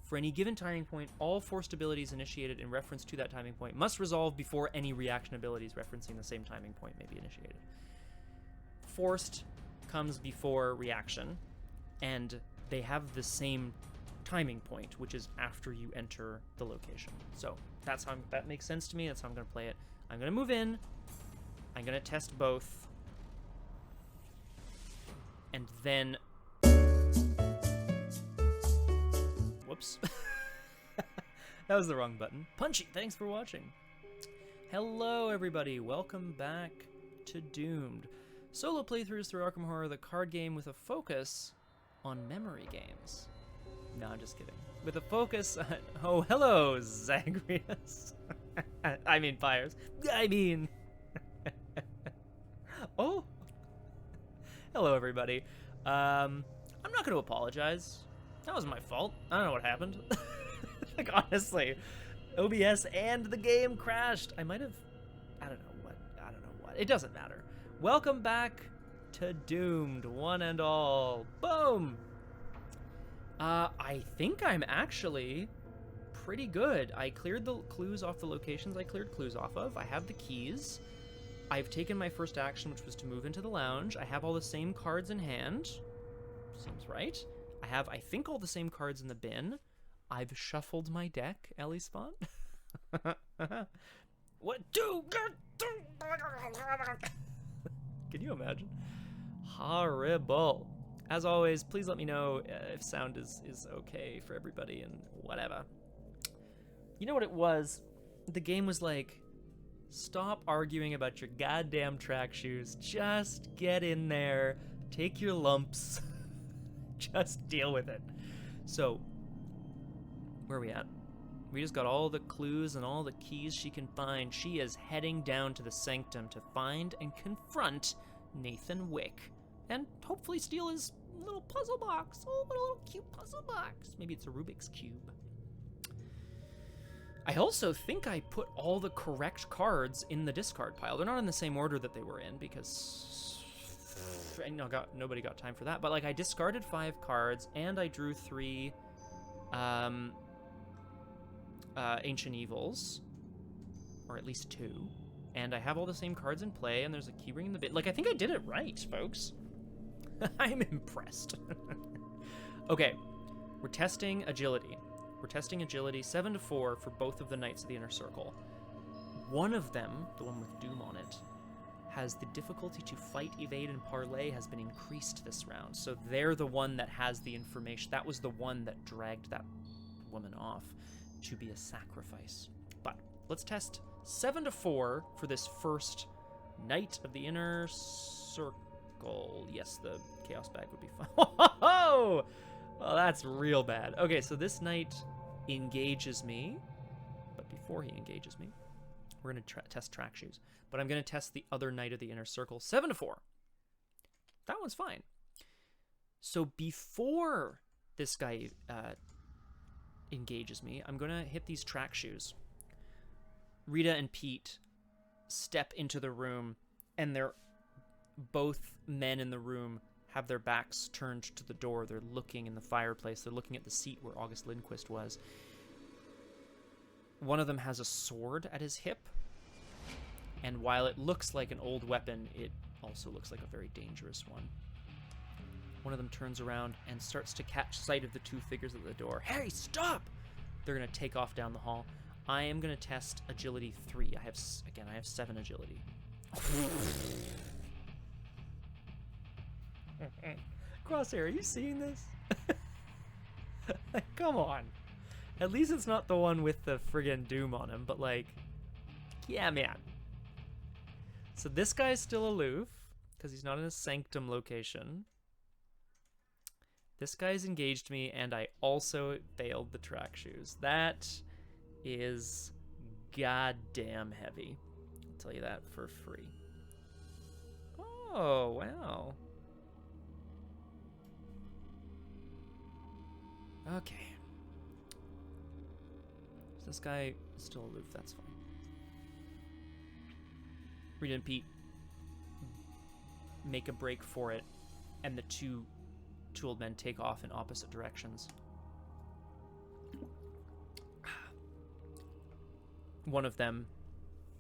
For any given timing point, all forced abilities initiated in reference to that timing point must resolve before any reaction abilities referencing the same timing point may be initiated. Forced comes before reaction, and they have the same timing point, which is after you enter the location. So that's how that makes sense to me. That's how I'm going to play it. I'm going to move in. I'm going to test both. And then... Whoops. That was the wrong button. Punchy, thanks for watching. Hello, everybody. Welcome back to Doomed. Solo playthroughs through Arkham Horror, the card game with a focus on memory games. No, I'm just kidding. With a focus on... Oh, hello, Zagreus. I mean, Pyres. I mean... Oh. Hello, everybody. I'm not going to apologize. That was my fault. I don't know what happened. Like, honestly, OBS and the game crashed. I might have... I don't know what. It doesn't matter. Welcome back to Doomed, one and all. Boom! I think I'm actually pretty good. I cleared the clues off the locations I cleared clues off of. I have the keys. I've taken my first action, which was to move into the lounge. I have all the same cards in hand. Seems right. I have, I think, all the same cards in the bin. I've shuffled my deck, Ellie Spawn. What do? Can you imagine? Horrible. As always, please let me know if sound is okay for everybody and whatever. You know what it was? The game was like, stop arguing about your goddamn track shoes. Just get in there, take your lumps, just deal with it. So, where are we at? We just got all the clues and all the keys she can find. She is heading down to the Sanctum to find and confront Nathan Wick. And hopefully steal his little puzzle box. Oh, what a little cute puzzle box. Maybe it's a Rubik's Cube. I also think I put all the correct cards in the discard pile. They're not in the same order that they were in because nobody got time for that. But like I discarded 5 cards and I drew 3 Ancient Evils, or at least 2. And I have all the same cards in play, and there's a keyring in the bin. Like, I think I did it right, folks. I'm impressed. Okay, we're testing agility. We're testing agility 7 to 4 for both of the Knights of the Inner Circle. One of them, the one with Doom on it, has the difficulty to fight, evade, and parlay has been increased this round. So they're the one that has the information. That was the one that dragged that woman off to be a sacrifice. But let's test 7 to 4 for this first Knight of the Inner Circle. Yes, the Chaos Bag would be fun. Oh, well, that's real bad. Okay, so this Knight engages me, but before he engages me, we're going to test track shoes. But I'm going to test the other Knight of the Inner Circle. 7 to 4. That one's fine. So before this guy engages me, I'm going to hit these track shoes. Rita and Pete step into the room, and they're both men in the room have their backs turned to the door. They're looking in the fireplace. They're looking at the seat where August Lindquist was. One of them has a sword at his hip, and while it looks like an old weapon, it also looks like a very dangerous one. One of them turns around and starts to catch sight of the 2 figures at the door. Hey, stop! They're going to take off down the hall. I am going to test agility 3. I have 7 agility. Crosshair, are you seeing this? Come on. At least it's not the one with the friggin' Doom on him, but like, yeah, man. So this guy's still aloof, because he's not in a Sanctum location. This guy's engaged me, and I also failed the track shoes. That is goddamn heavy. I'll tell you that for free. Oh, wow. Okay. So this guy is still aloof, that's fine. Rita and Pete make a break for it, and the two old men take off in opposite directions. One of them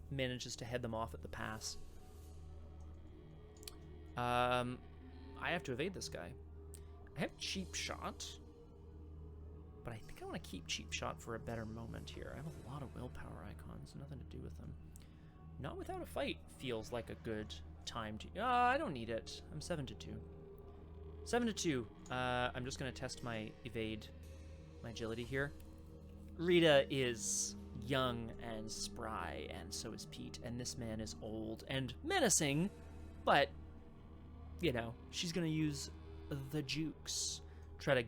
manages to head them off at the pass. I have to evade this guy. I have Cheap Shot, but I think I want to keep Cheap Shot for a better moment here. I have a lot of willpower icons, nothing to do with them. Not Without a Fight feels like a good time to... I don't need it. I'm 7 to 2. 7 to 2. I'm just going to test my evade, my agility here. Rita is young and spry, and so is Pete, and this man is old and menacing, but, you know, she's going to use the jukes. Try to,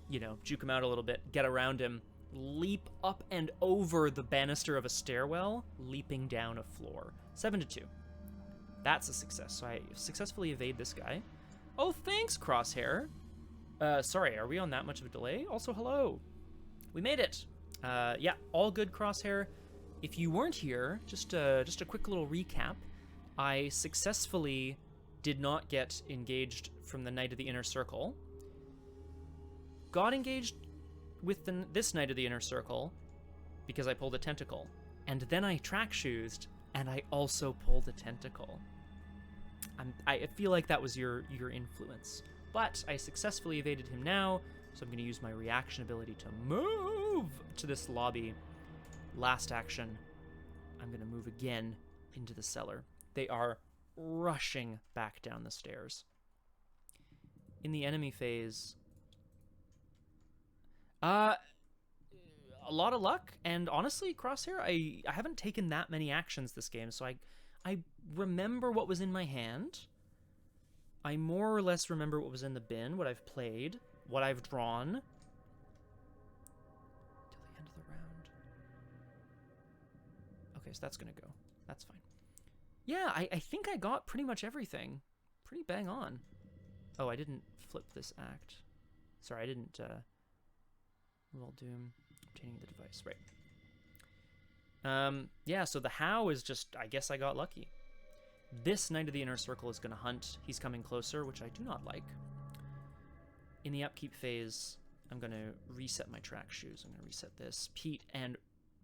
you know, juke him out a little bit, get around him, leap up and over the banister of a stairwell, leaping down a floor. 7 to 2. That's a success. So I successfully evade this guy. Oh, thanks, Crosshair. Sorry, are we on that much of a delay? Also, hello. We made it. Yeah, all good, Crosshair. If you weren't here, just a quick little recap. I successfully did not get engaged from the Knight of the Inner Circle. Got engaged with this Knight of the Inner Circle because I pulled a tentacle. And then I track shoesed, and I also pulled a tentacle. I feel like that was your influence. But I successfully evaded him now, so I'm going to use my reaction ability to move to this lobby. Last action, I'm going to move again into the cellar. They are rushing back down the stairs. In the enemy phase, a lot of luck, and honestly, Crosshair, I haven't taken that many actions this game, so I remember what was in my hand. I more or less remember what was in the bin, what I've played, what I've drawn. Till the end of the round. Okay, so that's gonna go. That's fine. Yeah, I think I got pretty much everything. Pretty bang on. Oh, I didn't flip this act. Sorry, I didn't roll doom. Obtaining the device, right. Yeah, so the how is just, I guess I got lucky. This Knight of the Inner Circle is going to hunt. He's coming closer, which I do not like. In the upkeep phase, I'm going to reset my track shoes. I'm going to reset this. Pete and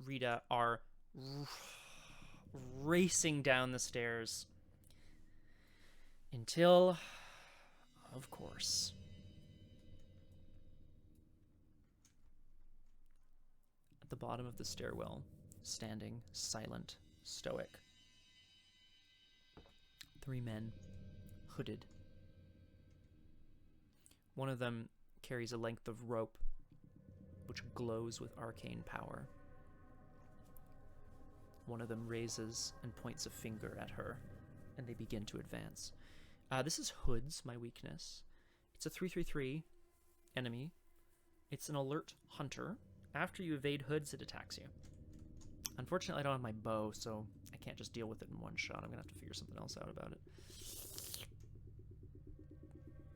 Rita are racing down the stairs until, of course, at the bottom of the stairwell, standing, silent, stoic, 3 men, hooded. One of them carries a length of rope which glows with arcane power. One of them raises and points a finger at her, and they begin to advance. This is Hoods, my weakness. It's a 3/3/3 enemy. It's an alert hunter. After you evade Hoods, it attacks you. Unfortunately, I don't have my bow, so I can't just deal with it in one shot. I'm going to have to figure something else out about it.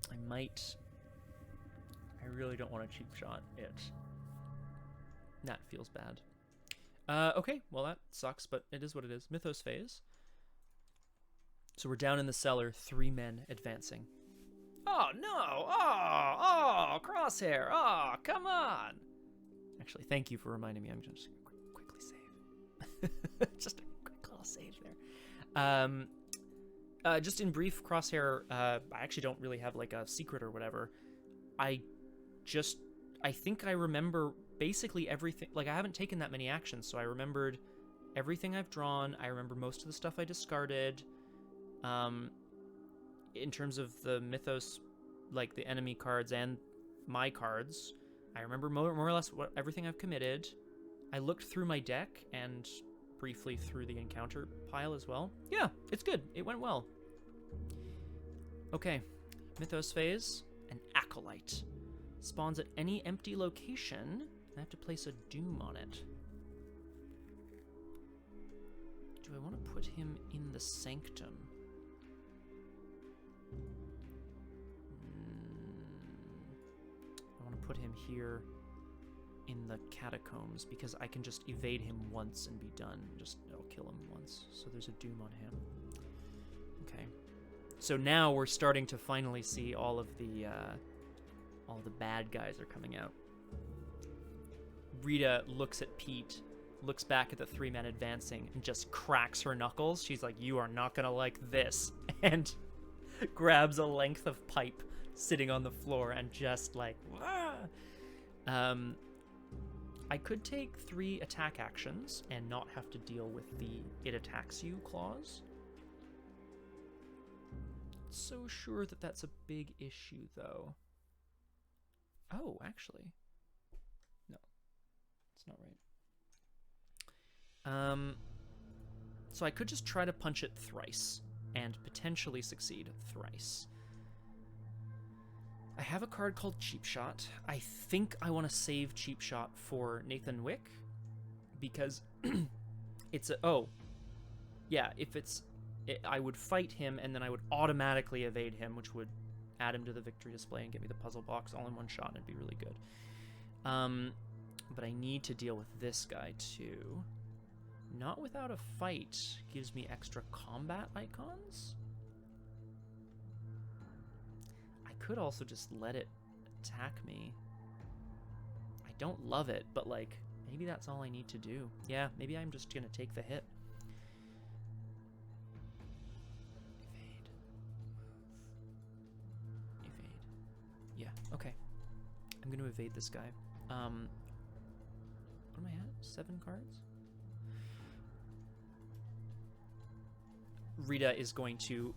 I really don't want to cheap shot it. That feels bad. Okay, well that sucks, but it is what it is. Mythos Phase. So we're down in the cellar, 3 men advancing. Oh no! Oh, Crosshair! Oh, come on! Actually, thank you for reminding me. I'm just gonna quickly save. Just a quick little save there. Just in brief, Crosshair, I actually don't really have like a secret or whatever. I think I remember basically everything. Like, I haven't taken that many actions, so I remembered everything I've drawn. I remember most of the stuff I discarded. In terms of the Mythos, like the enemy cards and my cards, I remember more or less everything I've committed. I looked through my deck and briefly through the encounter pile as well. Yeah, it's good. It went well. Okay, Mythos Phase, an Acolyte. Spawns at any empty location. I have to place a doom on it. Do I want to put him in the Sanctum? I want to put him here in the Catacombs because I can just evade him once and be done. I'll kill him once. So there's a doom on him. So now we're starting to finally see all the bad guys are coming out. Rita looks at Pete, looks back at the 3 men advancing, and just cracks her knuckles. She's like, "You are not gonna like this," and grabs a length of pipe sitting on the floor and just like, "Wah!" I could take 3 attack actions and not have to deal with the "it attacks you" clause. So sure that that's a big issue, though. Oh, actually. No. It's not right. So I could just try to punch it thrice and potentially succeed thrice. I have a card called Cheap Shot. I think I want to save Cheap Shot for Nathan Wick because it's a... Oh. Yeah, if it's... I would fight him and then I would automatically evade him, which would add him to the victory display and get me the puzzle box all in one shot, and it'd be really good. But I need to deal with this guy too. Not without a fight. Gives me extra combat icons. I could also just let it attack me. I don't love it, but like, maybe that's all I need to do. Yeah, maybe I'm just gonna take the hit. Evade. Move. Evade. Yeah, okay. I'm gonna evade this guy. What am I at? 7 cards? Rita is going to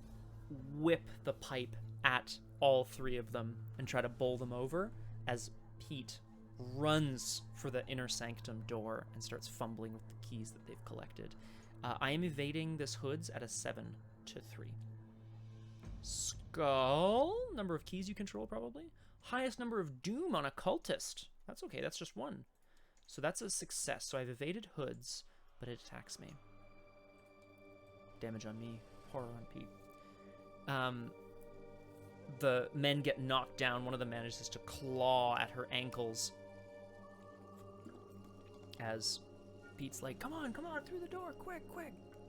whip the pipe at all 3 of them and try to bowl them over as Pete runs for the Inner Sanctum door and starts fumbling with the keys that they've collected. I am evading this hoods at a 7-3. Skull. Number of keys you control, probably. Highest number of doom on a cultist. That's okay, that's just 1. So that's a success. So I've evaded hoods, but it attacks me. Damage on me. Horror on Pete. The men get knocked down. One of them manages to claw at her ankles as Pete's like, come on, through the door, quick.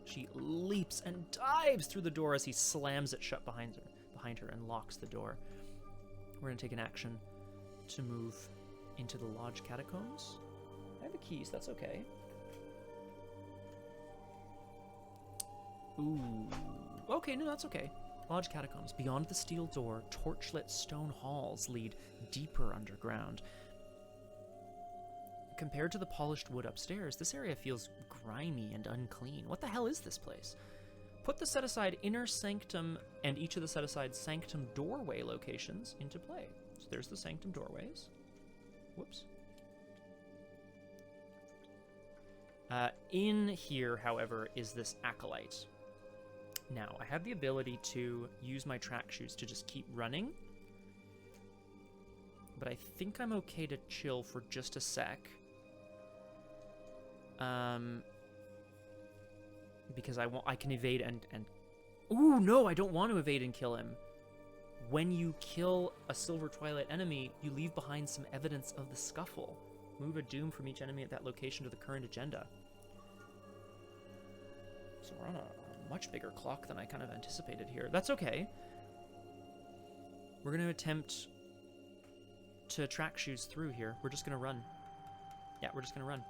She leaps and dives through the door as he slams it shut behind her and locks the door. We're going to take an action to move into the lodge catacombs. I have the keys, that's okay. Ooh. Okay, no, that's okay. Lodge catacombs. Beyond the steel door, torchlit stone halls lead deeper underground. Compared to the polished wood upstairs, this area feels grimy and unclean. What the hell is this place? Put the set-aside Inner Sanctum and each of the set-aside Sanctum doorway locations into play. So there's the Sanctum doorways. Whoops. In here, however, is this Acolyte. Now, I have the ability to use my track shoes to just keep running. But I think I'm okay to chill for just a sec. Because I can evade and... Ooh, no, I don't want to evade and kill him. When you kill a Silver Twilight enemy, you leave behind some evidence of the scuffle. Move a doom from each enemy at that location to the current agenda. So we're on a much bigger clock than I kind of anticipated here. That's okay. We're going to attempt to track shoes through here. We're just going to run. Yeah, we're just going to run.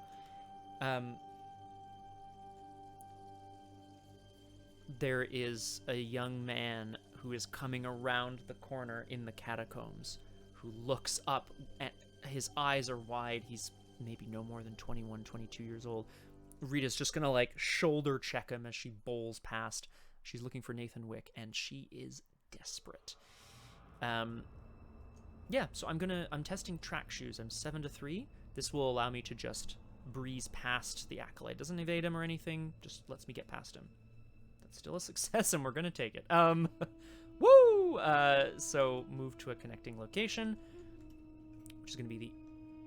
There is a young man who is coming around the corner in the catacombs, who looks up, and his eyes are wide. He's maybe no more than 21, 22 years old. Rita's just gonna like shoulder check him as she bowls past. She's looking for Nathan Wick, and she is desperate. Yeah, so I'm testing track shoes. I'm 7-3. This will allow me to just breeze past the Acolyte. Doesn't evade him or anything, just lets me get past him. That's still a success, and we're gonna take it. Woo! So move to a connecting location, which is gonna be the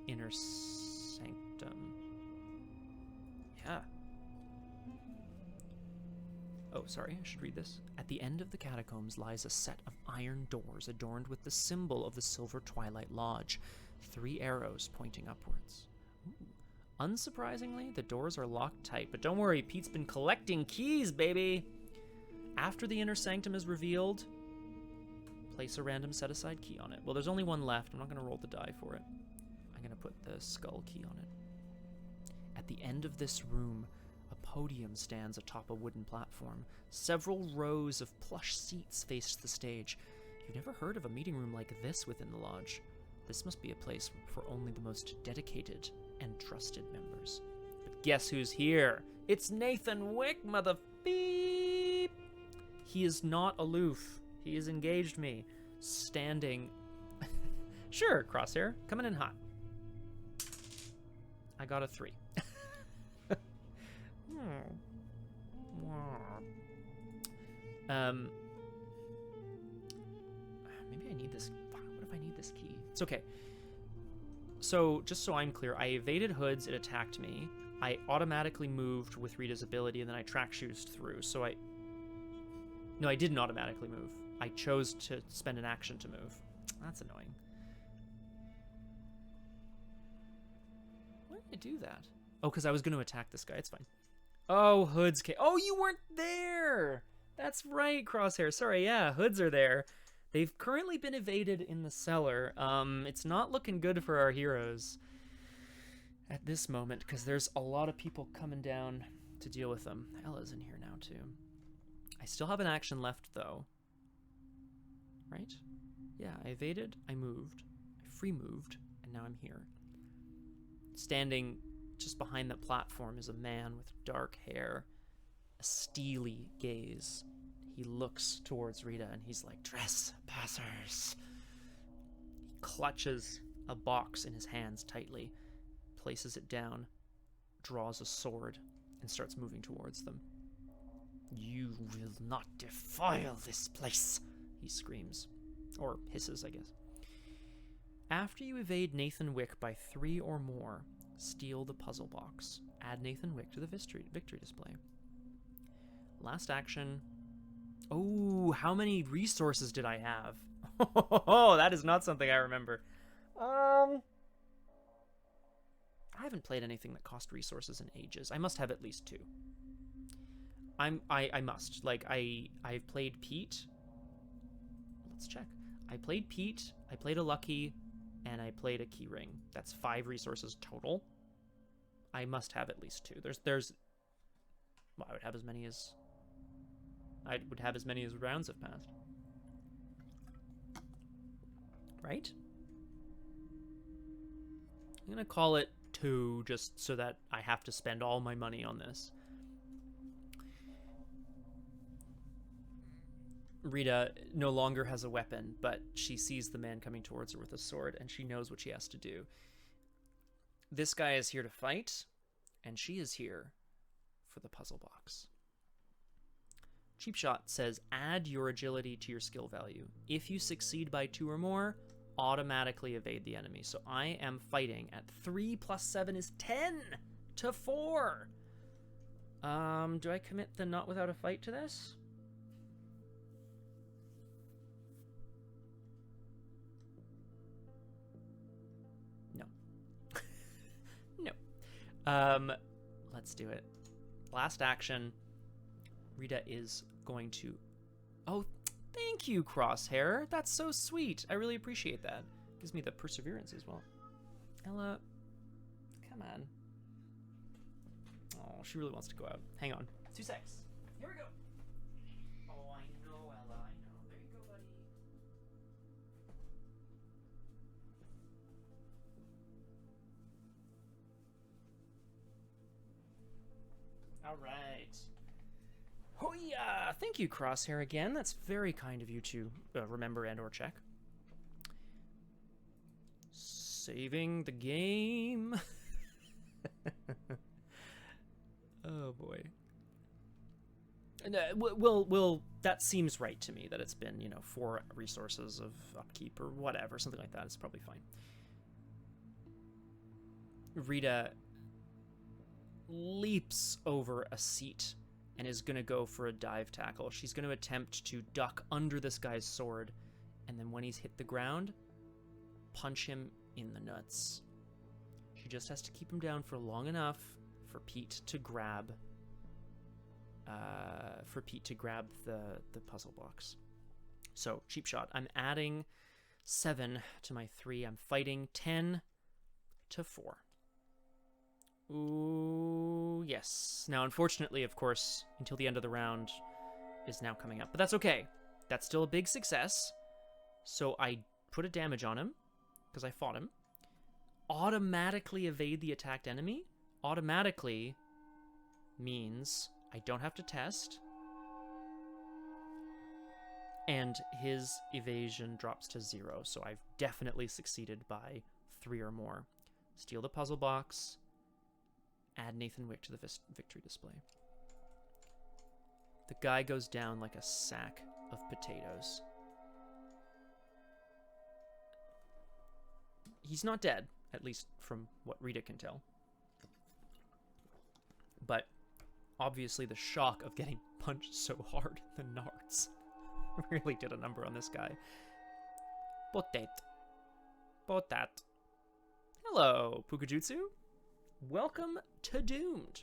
Inner Sanctum. Yeah. Oh, sorry, I should read this. At the end of the catacombs lies a set of iron doors adorned with the symbol of the Silver Twilight Lodge, 3 arrows pointing upwards. Ooh. Unsurprisingly, the doors are locked tight, but don't worry, Pete's been collecting keys, baby! After the Inner Sanctum is revealed, place a random set-aside key on it. Well, there's only one left. I'm not going to roll the die for it. I'm going to put the skull key on it. At the end of this room, a podium stands atop a wooden platform. Several rows of plush seats face the stage. You've never heard of a meeting room like this within the lodge. This must be a place for only the most dedicated and trusted members. But guess who's here? It's Nathan Wick, mother beep! He is not aloof. He has engaged me, standing... Sure, Crosshair, coming in hot. I got a 3. Maybe I need this. What if I need this key? It's okay. So, just so I'm clear, I evaded hoods, it attacked me. I automatically moved with Rita's ability, and then I track shoes through. So No, I didn't automatically move. I chose to spend an action to move. That's annoying. Why did I do that? Oh, because I was going to attack this guy. It's fine. Oh, hoods came. Oh, you weren't there! That's right, Crosshair. Sorry, yeah, hoods are there. They've currently been evaded in the cellar. It's not looking good for our heroes at this moment, because there's a lot of people coming down to deal with them. Ella's in here now, too. I still have an action left, though. Right? Yeah, I evaded, I moved, I free moved, and now I'm here. Standing just behind that platform is a man with dark hair, a steely gaze. He looks towards Rita and he's like, "Trespassers." He clutches a box in his hands tightly, places it down, draws a sword, and starts moving towards them. "You will not defile this place," he screams. Or hisses, I guess. After you evade Nathan Wick by 3 or more, steal the puzzle box. Add Nathan Wick to the victory display. Last action. Oh, how many resources did I have? Oh, that is not something I remember. I haven't played anything that cost resources in ages. I must have at least 2. I must. Like, I've played Pete. Let's check. I played Pete, I played a Lucky, and I played a Key Ring. That's 5 resources total. I must have at least 2. Well, I would have as many as rounds have passed. Right? I'm gonna call it 2 just so that I have to spend all my money on this. Rita no longer has a weapon, but she sees the man coming towards her with a sword, and she knows what she has to do. This guy is here to fight, and she is here for the puzzle box. Cheap Shot says, add your agility to your skill value. If you succeed by 2 or more, automatically evade the enemy. So I am fighting at 3 plus 7 is 10 to 4. Do I commit the not without a fight to this? Let's do it. Last action. Rita is going to... Oh, thank you, Crosshair. That's so sweet. I really appreciate that. Gives me the perseverance as well. Ella, come on. Oh, she really wants to go out. Hang on. 2 secs. Here we go. Oh, I know, Ella. I know. There you go, buddy. All right. Oh yeah, thank you, Crosshair, again. That's very kind of you to remember and or check. Saving the game. Oh boy. Well, that seems right to me, that it's been, 4 resources of upkeep or whatever, something like that. It's probably fine. Rita leaps over a seat and is going to go for a dive tackle. She's going to attempt to duck under this guy's sword, and then when he's hit the ground, punch him in the nuts. She just has to keep him down for long enough for Pete to grab for Pete to grab the puzzle box. So, cheap shot. I'm adding 7 to my 3. I'm fighting 10 to 4. Ooh, yes. Now, unfortunately, of course, until the end of the round is now coming up. But that's okay. That's still a big success. So I put a damage on him, because I fought him. Automatically evade the attacked enemy. Automatically means I don't have to test. And his evasion drops to 0. So I've definitely succeeded by 3 or more. Steal the puzzle box. Add Nathan Wick to the victory display. The guy goes down like a sack of potatoes. He's not dead, at least from what Rita can tell. But obviously the shock of getting punched so hard in the nards really did a number on this guy. Potet. Potat. Hello, Pukajutsu. Welcome to Doomed.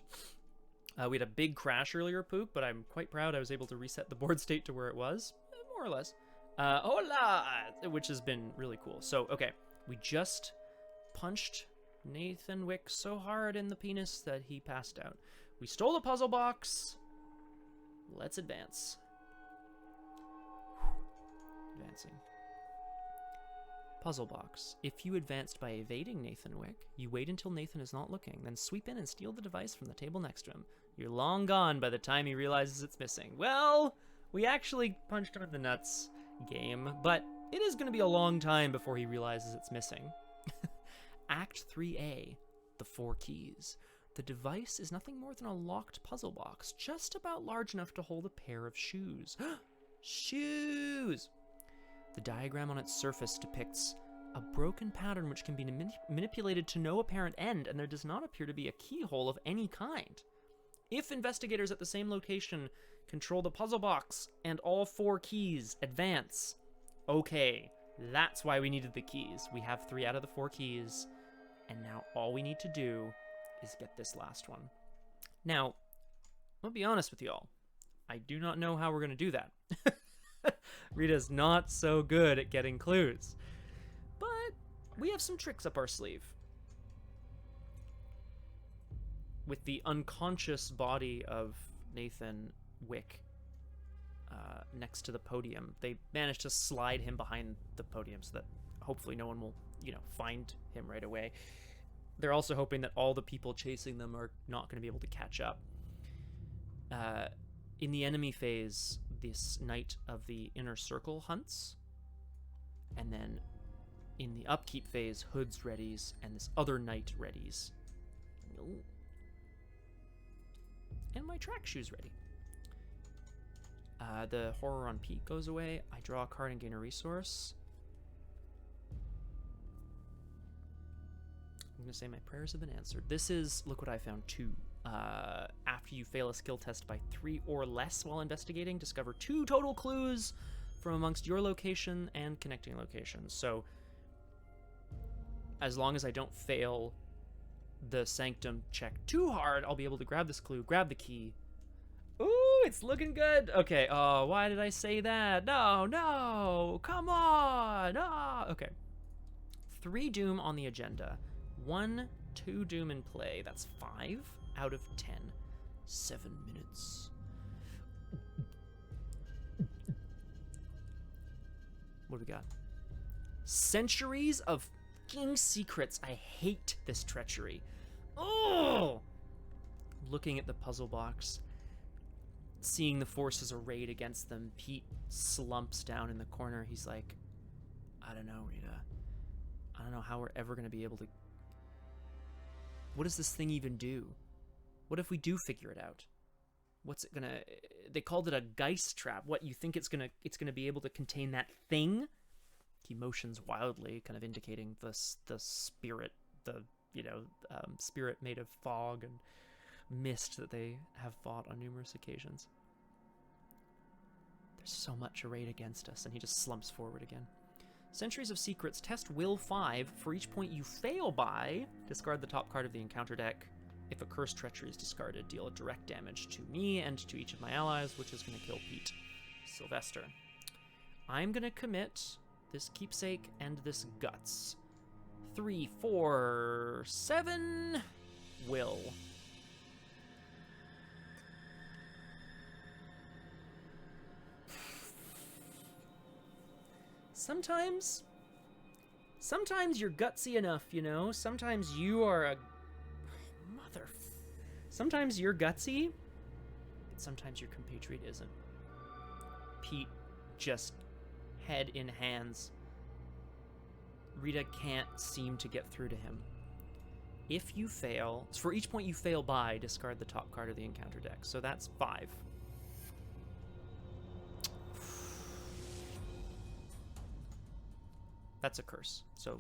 We had a big crash earlier, Pook, but I'm quite proud I was able to reset the board state to where it was, more or less. Hola! Which has been really cool. So, okay, we just punched Nathan Wick so hard in the penis that he passed out. We stole the puzzle box. Let's advance. Advancing. Puzzle box. If you advanced by evading Nathan Wick, you wait until Nathan is not looking, then sweep in and steal the device from the table next to him. You're long gone by the time he realizes it's missing. Well, we actually punched him in the nuts, game, but it is going to be a long time before he realizes it's missing. Act 3A, the 4 keys. The device is nothing more than a locked puzzle box, just about large enough to hold a pair of shoes. Shoes! The diagram on its surface depicts a broken pattern which can be manipulated to no apparent end, and there does not appear to be a keyhole of any kind. If investigators at the same location control the puzzle box and all 4 keys advance. Okay, that's why we needed the keys. We have 3 out of the 4 keys, and now all we need to do is get this last one. Now, I'll be honest with y'all. I do not know how we're going to do that. Rita's not so good at getting clues. But we have some tricks up our sleeve. With the unconscious body of Nathan Wick next to the podium, they managed to slide him behind the podium so that hopefully no one will, find him right away. They're also hoping that all the people chasing them are not going to be able to catch up. In the enemy phase, this Knight of the Inner Circle hunts. And then in the Upkeep phase, Hoods readies, and this other Knight readies. Ooh. And my track shoes ready. The horror on Pete goes away. I draw a card and gain a resource. I'm going to say my prayers have been answered. This is, look what I found, 2. After you fail a skill test by 3 or less while investigating, discover 2 total clues from amongst your location and connecting locations. So, as long as I don't fail the Sanctum check too hard, I'll be able to grab this clue, grab the key. Ooh, it's looking good. Okay, oh, why did I say that? No, come on. Okay. 3 Doom on the agenda. 1, 2 Doom in play. That's 5 out of 10. 7 minutes. What do we got? Centuries of fucking secrets. I hate this treachery. Oh! Looking at the puzzle box, seeing the forces arrayed against them, Pete slumps down in the corner. He's like, I don't know, Rita. I don't know how we're ever going to be able to... What does this thing even do? What if we do figure it out? What's it gonna... They called it a Geist trap. What, you think it's gonna be able to contain that thing? He motions wildly, kind of indicating the spirit, spirit made of fog and mist that they have fought on numerous occasions. There's so much arrayed against us, and he just slumps forward again. Centuries of Secrets. Test Will 5. For each point you fail by, discard the top card of the encounter deck If a Curse Treachery is discarded, deal a direct damage to me and to each of my allies, which is going to kill Pete Sylvester. I'm going to commit this Keepsake and this Guts. 3, 4, 7... Will. Sometimes you're gutsy enough, you know? Sometimes you are a... Sometimes you're gutsy, but sometimes your compatriot isn't. Pete just head in hands. Rita can't seem to get through to him. If you fail, for each point you fail by, discard the top card of the encounter deck. So that's 5. That's a curse. So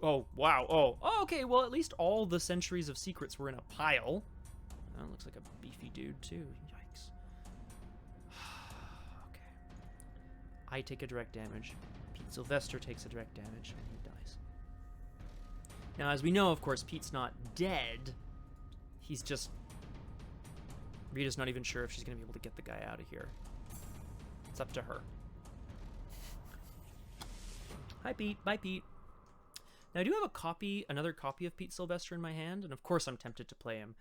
oh, wow. Oh, okay. Well, at least all the Centuries of Secrets were in a pile. That looks like a beefy dude, too. Yikes. Okay. I take a direct damage. Pete Sylvester takes a direct damage, and he dies. Now, as we know, of course, Pete's not dead. He's just... Rita's not even sure if she's going to be able to get the guy out of here. It's up to her. Hi, Pete. Bye, Pete. Now, I do have another copy of Pete Sylvester in my hand, and of course I'm tempted to play him,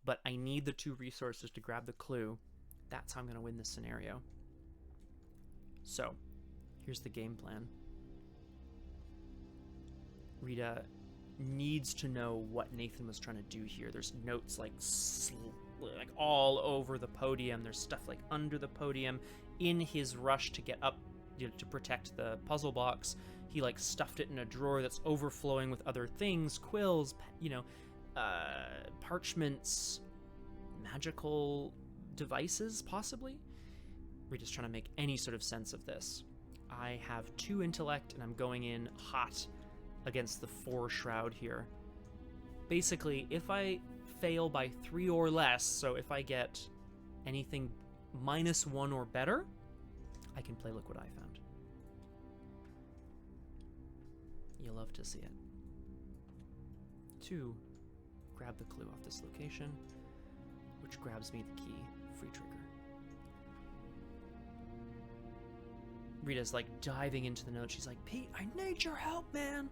but I need the 2 resources to grab the clue. That's how I'm going to win this scenario. So, here's the game plan. Rita needs to know what Nathan was trying to do here. There's notes like all over the podium. There's stuff like under the podium. In his rush to get up, to protect the puzzle box, he like stuffed it in a drawer that's overflowing with other things, quills, parchments, magical devices, possibly. Rita's trying to make any sort of sense of this. I have 2 intellect, and I'm going in hot against the 4 shroud here. Basically, if I fail by 3 or less, so if I get anything -1 or better, I can play Look What I Found. You'll love to see it. 2, grab the clue off this location, which grabs me the key, free trigger. Rita's like diving into the note. She's like, Pete, I need your help, man.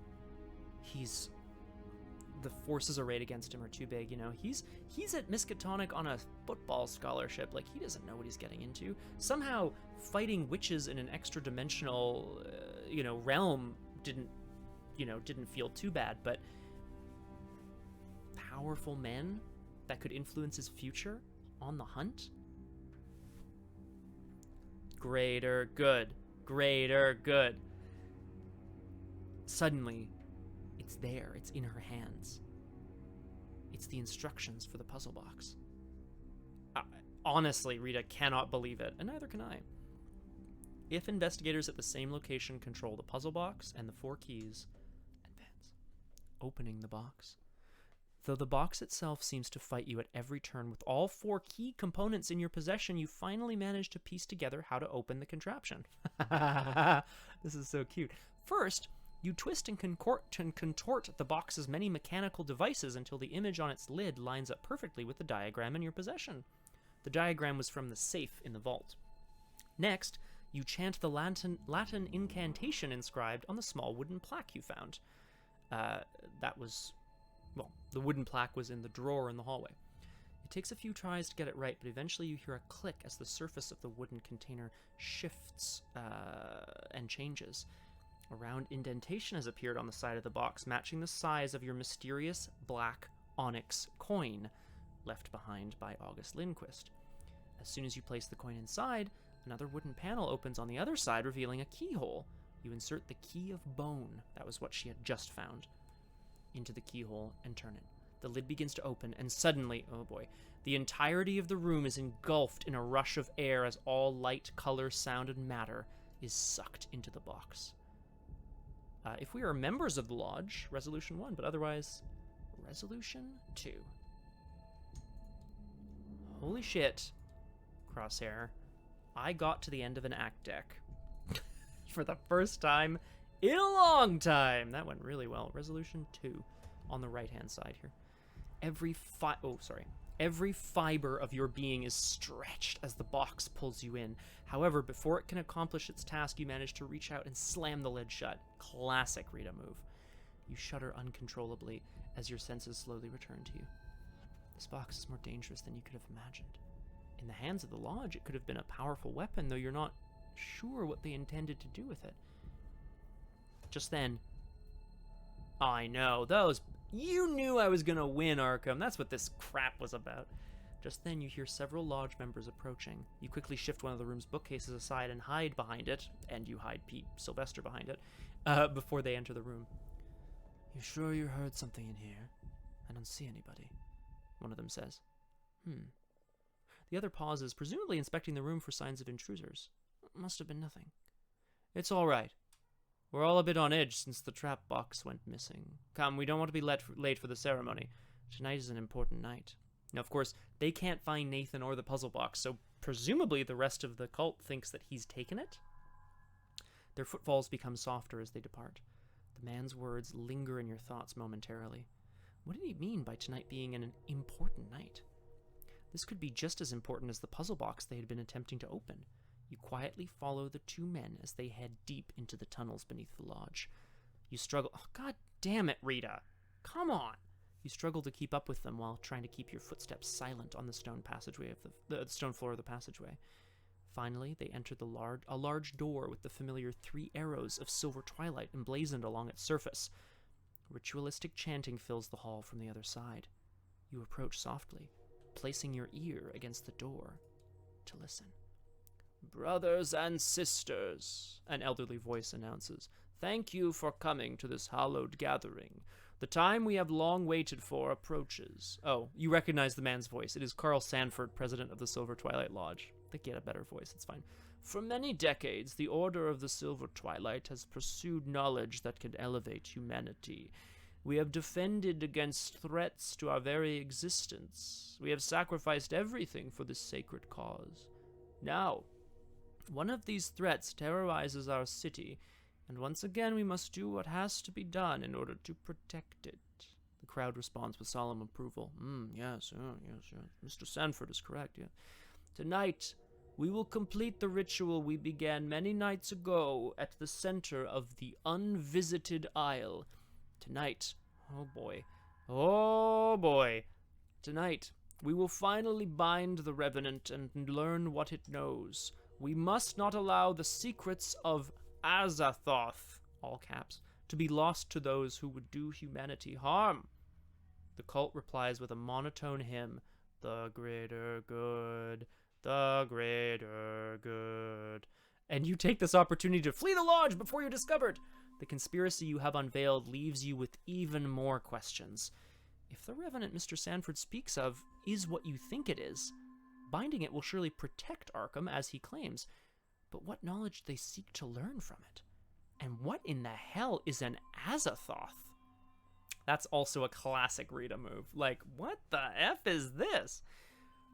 The forces arrayed against him are too big, you know. He's at Miskatonic on a football scholarship. Like, he doesn't know what he's getting into. Somehow fighting witches in an extra dimensional, realm didn't feel too bad, but powerful men that could influence his future on the hunt? Greater good. Greater good. Suddenly, it's there. It's in her hands. It's the instructions for the puzzle box. Honestly, Rita cannot believe it, and neither can I. If investigators at the same location control the puzzle box and the 4 keys, advance. Opening the box. Though the box itself seems to fight you at every turn with all 4 key components in your possession, you finally manage to piece together how to open the contraption. This is so cute. First, you twist and contort the box's many mechanical devices until the image on its lid lines up perfectly with the diagram in your possession. The diagram was from the safe in the vault. Next, you chant the Latin incantation inscribed on the small wooden plaque you found. The wooden plaque was in the drawer in the hallway. It takes a few tries to get it right, but eventually you hear a click as the surface of the wooden container shifts and changes. A round indentation has appeared on the side of the box, matching the size of your mysterious black onyx coin left behind by August Lindquist. As soon as you place the coin inside, another wooden panel opens on the other side, revealing a keyhole. You insert the key of bone, that was what she had just found, into the keyhole and turn it. The lid begins to open, and suddenly, oh boy, the entirety of the room is engulfed in a rush of air as all light, color, sound, and matter is sucked into the box. If we are members of the Lodge, Resolution 1, but otherwise, Resolution 2. Holy shit, Crosshair. I got to the end of an act deck for the first time in a long time. That went really well. Resolution 2 on the right-hand side here. Every fiber of your being is stretched as the box pulls you in. However, before it can accomplish its task, you manage to reach out and slam the lid shut. Classic Rita move. You shudder uncontrollably as your senses slowly return to you. This box is more dangerous than you could have imagined. In the hands of the Lodge, it could have been a powerful weapon, though you're not sure what they intended to do with it. Just then, I know, those... You knew I was gonna win, Arkham. That's what this crap was about. Just then, you hear several Lodge members approaching. You quickly shift one of the room's bookcases aside and hide behind it, and you hide Pete Sylvester behind it, before they enter the room. You sure you heard something in here? I don't see anybody, one of them says. The other pauses, presumably inspecting the room for signs of intruders. Must have been nothing. It's all right. We're all a bit on edge since the trap box went missing. Come, we don't want to be late for the ceremony. Tonight is an important night. Now, of course, they can't find Nathan or the puzzle box, so presumably the rest of the cult thinks that he's taken it. Their footfalls become softer as they depart. The man's words linger in your thoughts momentarily. What did he mean by tonight being an important night? This could be just as important as the puzzle box they had been attempting to open. You quietly follow the two men as they head deep into the tunnels beneath the lodge. You struggle... Oh, God damn it, Rita! Come on! You struggle to keep up with them while trying to keep your footsteps silent on the stone passageway of the stone floor of the passageway. Finally, they enter a large door with the familiar 3 arrows of silver twilight emblazoned along its surface. Ritualistic chanting fills the hall from the other side. You approach softly, placing your ear against the door to listen. Brothers and sisters, an elderly voice announces, thank you for coming to this hallowed gathering. The time we have long waited for approaches. Oh, you recognize the man's voice. It is Carl Sanford, president of the Silver Twilight Lodge. I think he had a better voice, it's fine. For many decades, the Order of the Silver Twilight has pursued knowledge that can elevate humanity. We have defended against threats to our very existence. We have sacrificed everything for this sacred cause. Now, one of these threats terrorizes our city, and once again we must do what has to be done in order to protect it. The crowd responds with solemn approval. Yes. Mr. Sanford is correct, yeah. Tonight, we will complete the ritual we began many nights ago at the center of the Unvisited Isle. Tonight, oh boy, tonight, we will finally bind the Revenant and learn what it knows. We must not allow the secrets of Azathoth, all caps, to be lost to those who would do humanity harm. The cult replies with a monotone hymn, the greater good, the greater good. And you take this opportunity to flee the lodge before you're discovered. The conspiracy you have unveiled leaves you with even more questions. If the Revenant Mr. Sanford speaks of is what you think it is, binding it will surely protect Arkham, as he claims. But what knowledge do they seek to learn from it? And what in the hell is an Azathoth? That's also a classic Rita move. Like, what the F is this?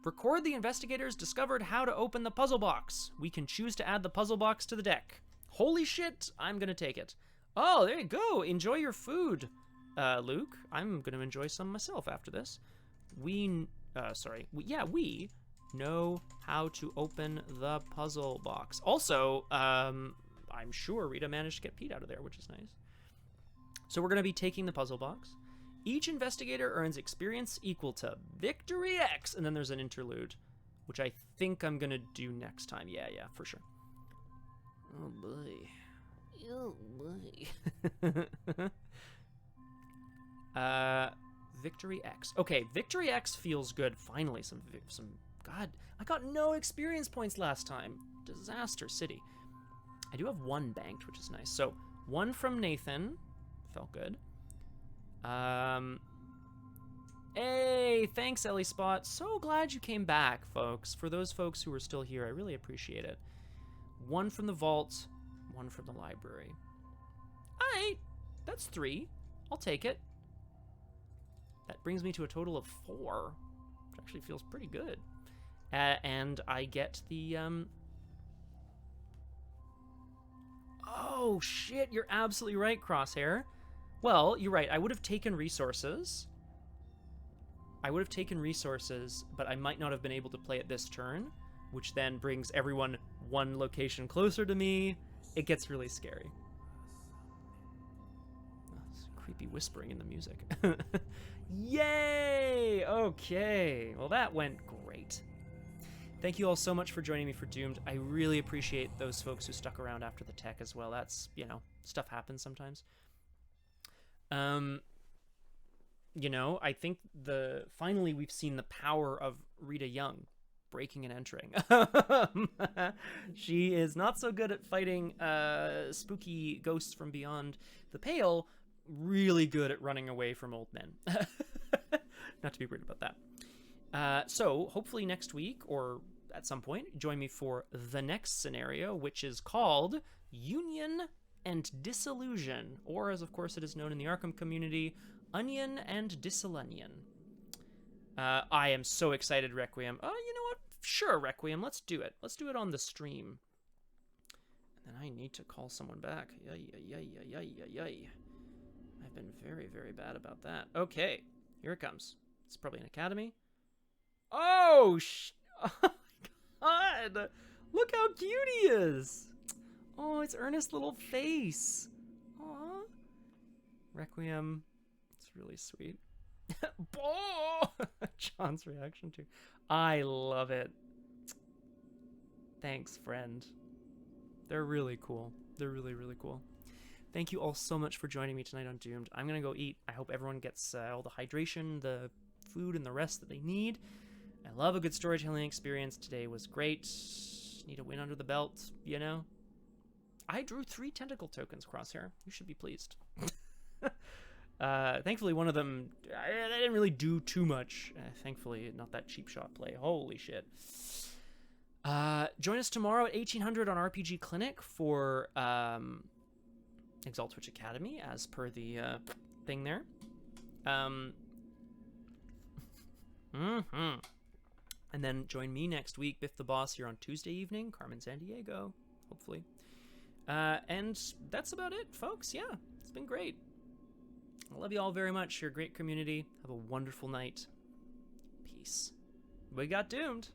Record the investigators discovered how to open the puzzle box. We can choose to add the puzzle box to the deck. Holy shit, I'm gonna take it. Oh, there you go. Enjoy your food, Luke. I'm gonna enjoy some myself after this. We know how to open the puzzle box. Also, I'm sure Rita managed to get Pete out of there, which is nice. So we're going to be taking the puzzle box. Each investigator earns experience equal to Victory X, and then there's an interlude, which I think I'm going to do next time. Yeah, for sure. Oh, boy. Victory X. Okay, Victory X feels good. Finally, some... God, I got no experience points last time. Disaster City. I do have 1 banked, which is nice. So, 1 from Nathan. Felt good. Hey, thanks, Ellie Spot. So glad you came back, folks. For those folks who are still here, I really appreciate it. 1 from the vault, 1 from the library. Alright, that's 3. I'll take it. That brings me to a total of 4, which actually feels pretty good. And I get the, Oh, shit, you're absolutely right, Crosshair. Well, you're right, I would have taken resources. I would have taken resources, but I might not have been able to play it this turn, which then brings everyone one location closer to me. It gets really scary. Oh, there's creepy whispering in the music. Yay! Okay, well that went great. Thank you all so much for joining me for Doomed. I really appreciate those folks who stuck around after the tech as well. That's, you know, stuff happens sometimes. You know, I think finally we've seen the power of Rita Young breaking and entering. She is not so good at fighting spooky ghosts from beyond the pale, really good at running away from old men. Not to be worried about that. So hopefully next week or at some point, join me for the next scenario, which is called Union and Disillusion, or as of course it is known in the Arkham community, Onion and Disilunion. I am so excited, Requiem. Oh, you know what? Sure, Requiem, let's do it. Let's do it on the stream. And then I need to call someone back. Yay. I've been very, very bad about that. Okay, here it comes. It's probably an academy. Oh, oh my god! Look how cute he is! Oh, it's Ernest's little face. Aww. Requiem. It's really sweet. John's reaction too. I love it. Thanks, friend. They're really cool. They're really, really cool. Thank you all so much for joining me tonight on Doomed. I'm gonna go eat. I hope everyone gets all the hydration, the food, and the rest that they need. I love a good storytelling experience. Today was great. Need a win under the belt, you know? I drew 3 tentacle tokens, Crosshair. You should be pleased. Thankfully, one of them, I didn't really do too much. Thankfully, not that cheap shot play. Holy shit. Join us tomorrow at 1800 on RPG Clinic for Exalt Twitch Academy, as per the thing there. And then join me next week, Biff the Boss, here on Tuesday evening, Carmen San Diego, hopefully. And that's about it, folks. Yeah, it's been great. I love you all very much. You're a great community. Have a wonderful night. Peace. We got Doomed.